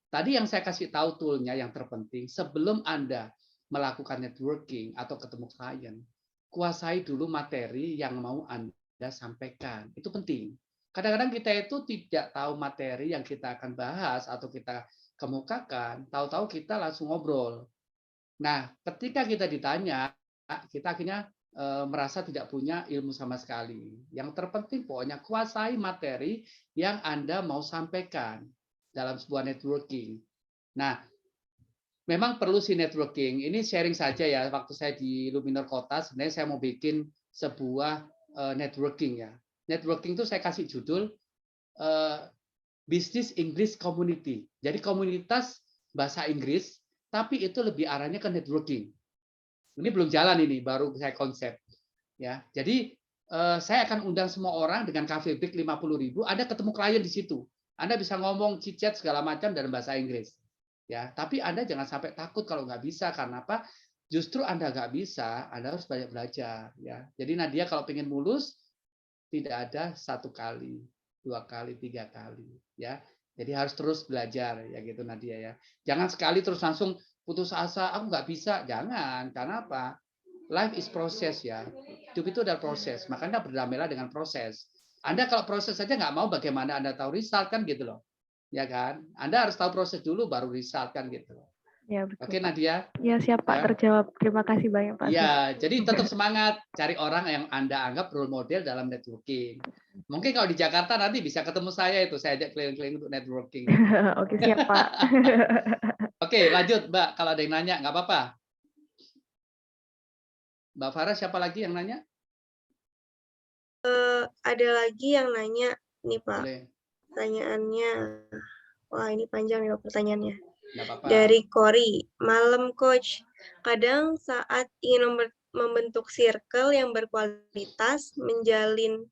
Tadi yang saya kasih tahu toolnya yang terpenting sebelum Anda melakukan networking atau ketemu klien, kuasai dulu materi yang mau Anda sampaikan. Itu penting. Kadang-kadang kita itu tidak tahu materi yang kita akan bahas atau kita kemukakan, tahu-tahu kita langsung ngobrol. Nah, ketika kita ditanya, kita akhirnya merasa tidak punya ilmu sama sekali. Yang terpenting pokoknya kuasai materi yang Anda mau sampaikan dalam sebuah networking. Nah, memang perlu si networking. Ini sharing saja ya. Waktu saya di Luminor Kota, sebenarnya saya mau bikin sebuah networking ya. Networking itu saya kasih judul Business English Community. Jadi komunitas bahasa Inggris, tapi itu lebih arahnya ke networking. Ini belum jalan ini, baru saya konsep. Ya, jadi saya akan undang semua orang dengan cafe break 50.000. Anda ketemu klien di situ. Anda bisa ngomong chit-chat segala macam dalam bahasa Inggris. Ya, tapi Anda jangan sampai takut kalau nggak bisa. Karena apa? Justru Anda nggak bisa, Anda harus banyak belajar. Ya, jadi Nadia kalau pengen mulus, tidak ada 1 kali, 2 kali, 3 kali. Ya, jadi harus terus belajar ya gitu Nadia ya. Jangan sekali terus langsung putus asa, aku nggak bisa. Jangan. Karena apa? Life is proses ya. Hidup itu adalah proses. Makanya berdamailah dengan proses. Anda kalau proses saja nggak mau, bagaimana Anda tahu result kan gitu loh. Ya kan? Anda harus tahu proses dulu baru result kan gitu. Ya betul. Oke Nadia. Ya siap Pak, Ya. terjawab. Terima kasih banyak Pak. Ya, jadi tetap semangat cari orang yang Anda anggap role model dalam networking. Mungkin kalau di Jakarta nanti bisa ketemu saya itu, saya ajak keliling-keliling untuk networking. Oke siap Pak. Oke, lanjut Mbak. Kalau ada yang nanya nggak apa-apa. Mbak Farah, siapa lagi yang nanya? Ada lagi yang nanya nih Pak. Boleh. Pertanyaannya, wah ini panjang ya pertanyaannya. Nggak apa-apa. Dari Kori, malam coach. Kadang saat ingin membentuk circle yang berkualitas, menjalin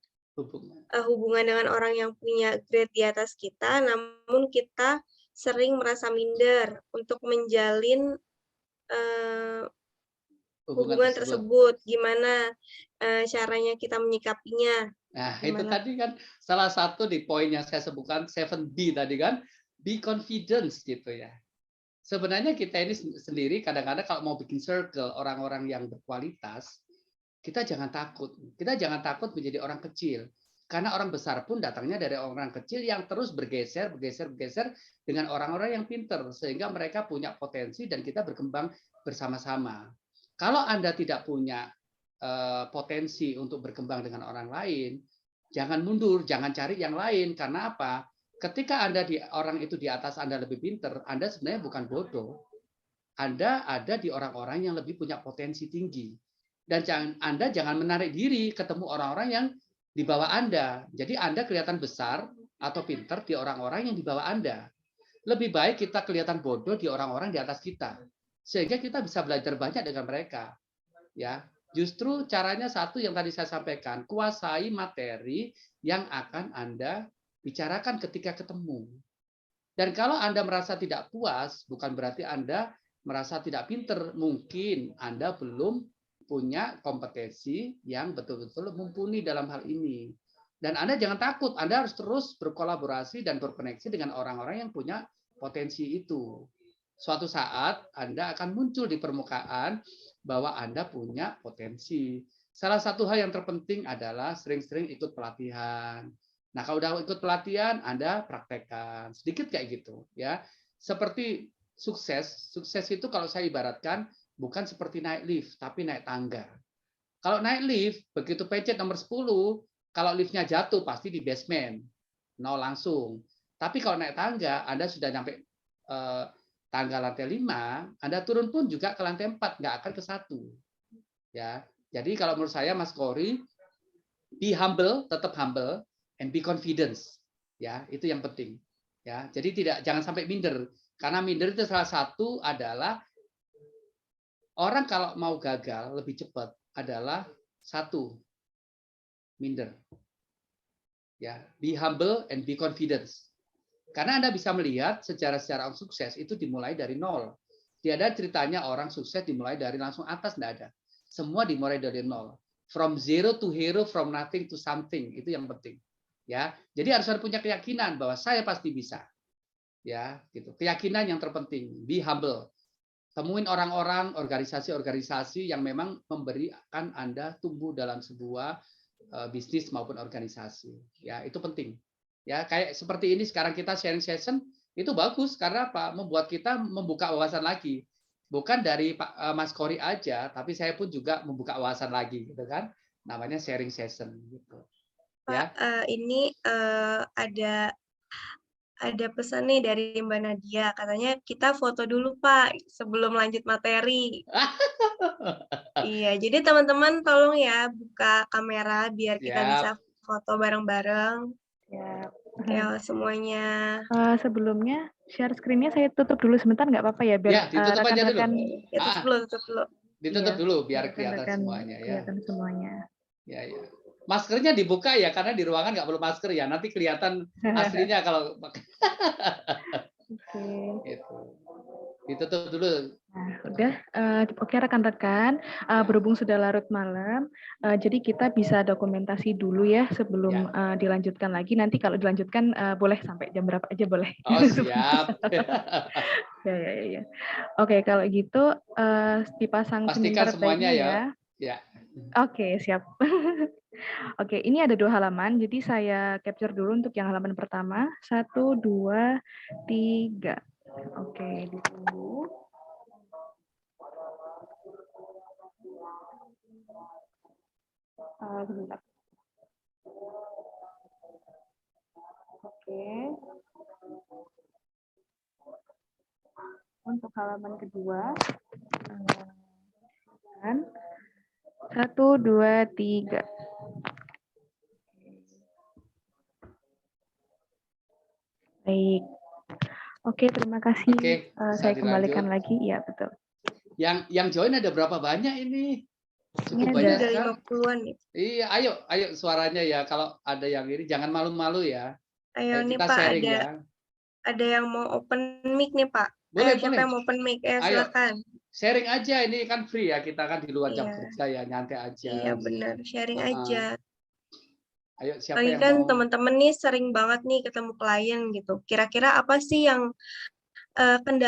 hubungan dengan orang yang punya grade di atas kita, namun kita sering merasa minder untuk menjalin hubungan tersebut. Gimana caranya kita menyikapinya? Nah, Gimana? itu tadi kan salah satu di poin yang saya sebutkan 7B tadi kan, be confidence gitu ya. Sebenarnya kita ini sendiri kadang-kadang kalau mau bikin circle orang-orang yang berkualitas, kita jangan takut. Kita jangan takut menjadi orang kecil. Karena orang besar pun datangnya dari orang kecil yang terus bergeser dengan orang-orang yang pinter. Sehingga mereka punya potensi dan kita berkembang bersama-sama. Kalau Anda tidak punya potensi untuk berkembang dengan orang lain, jangan mundur, jangan cari yang lain. Karena apa? Ketika orang itu di atas Anda lebih pinter, Anda sebenarnya bukan bodoh. Anda ada di orang-orang yang lebih punya potensi tinggi. Dan Anda jangan menarik diri ketemu orang-orang yang di bawah Anda. Jadi Anda kelihatan besar atau pintar di orang-orang yang di bawah Anda. Lebih baik kita kelihatan bodoh di orang-orang di atas kita. Sehingga kita bisa belajar banyak dengan mereka. Ya, justru caranya satu yang tadi saya sampaikan, kuasai materi yang akan Anda bicarakan ketika ketemu. Dan kalau Anda merasa tidak puas, bukan berarti Anda merasa tidak pintar. Mungkin Anda belum punya kompetensi yang betul-betul mumpuni dalam hal ini. Dan Anda jangan takut, Anda harus terus berkolaborasi dan berkoneksi dengan orang-orang yang punya potensi itu. Suatu saat Anda akan muncul di permukaan bahwa Anda punya potensi. Salah satu hal yang terpenting adalah sering-sering ikut pelatihan. Nah, kalau udah ikut pelatihan, Anda praktekkan. Sedikit kayak gitu, ya. Seperti sukses itu kalau saya ibaratkan bukan seperti naik lift, tapi naik tangga. Kalau naik lift, begitu pencet nomor 10, kalau liftnya jatuh pasti di basement, 0 langsung. Tapi kalau naik tangga, Anda sudah nyampe tangga lantai 5, Anda turun pun juga ke lantai 4, nggak akan ke 1. Ya. Jadi kalau menurut saya, Mas Kory, be humble, tetap humble, and be confident. Ya, itu yang penting. Ya, jadi jangan sampai minder. Karena minder itu salah satu adalah orang kalau mau gagal lebih cepat adalah satu, minder. Ya, be humble and be confident. Karena Anda bisa melihat sejarah-sejarah orang sukses itu dimulai dari nol. Tiada ceritanya orang sukses dimulai dari langsung atas, tidak ada. Semua dimulai dari nol. From zero to hero, from nothing to something. Itu yang penting. Ya, jadi harus punya keyakinan bahwa saya pasti bisa. Ya, gitu. Keyakinan yang terpenting. Be humble. Temuin orang-orang, organisasi-organisasi yang memang memberikan Anda tumbuh dalam sebuah bisnis maupun organisasi. Ya, itu penting. Ya, kayak seperti ini sekarang kita sharing session itu bagus karena apa? Membuat kita membuka wawasan lagi. Bukan dari Pak Mas Kory aja, tapi saya pun juga membuka wawasan lagi, gitu kan? Namanya sharing session, gitu. Ya. Pak, ini ada pesan nih dari Mbak Nadia, katanya kita foto dulu Pak sebelum lanjut materi. Iya, jadi teman-teman tolong ya buka kamera biar kita bisa foto bareng-bareng. Ya semuanya. Sebelumnya share screen-nya saya tutup dulu sebentar, nggak apa-apa ya, biar rekan-rekan Tutup dulu. Ditutup dulu biar kelihatan semuanya ya. Kelihatan semuanya. Ya. Maskernya dibuka ya, karena di ruangan nggak perlu masker ya. Nanti kelihatan aslinya kalau. Oke. Gitu. Ditutup dulu. Nah, udah. Oke rekan-rekan, berhubung sudah larut malam, jadi kita bisa dokumentasi dulu ya sebelum dilanjutkan lagi. Nanti kalau dilanjutkan boleh sampai jam berapa aja boleh. Oh siap. Ya. Oke, kalau gitu dipasang pastikan semuanya tadi ya. Oke, siap. Oke, ini ada 2 halaman, jadi saya capture dulu untuk yang halaman pertama. 1, 2, 3. Oke, ditunggu. Sebentar. Oke. Untuk halaman kedua, 1, 2, 3. Baik. Oke, terima kasih. Saya kembalikan lagi. Ya, betul. Yang join ada berapa banyak ini? Cukup banyak ada 50-an nih. Iya, ayo suaranya ya. Kalau ada yang ini jangan malu-malu ya. Ayo nih kita Pak, sharing ya. Ada yang mau open mic nih Pak. Boleh. Siapa yang mau open mic? Silakan. Silakan. Sharing aja, ini kan free ya, kita kan di luar jam kerja ya, nyantai aja. Iya benar, sharing aja. Ayo siapa lagi yang kan mau? Teman-teman nih sering banget nih ketemu klien gitu. Kira-kira apa sih yang kendala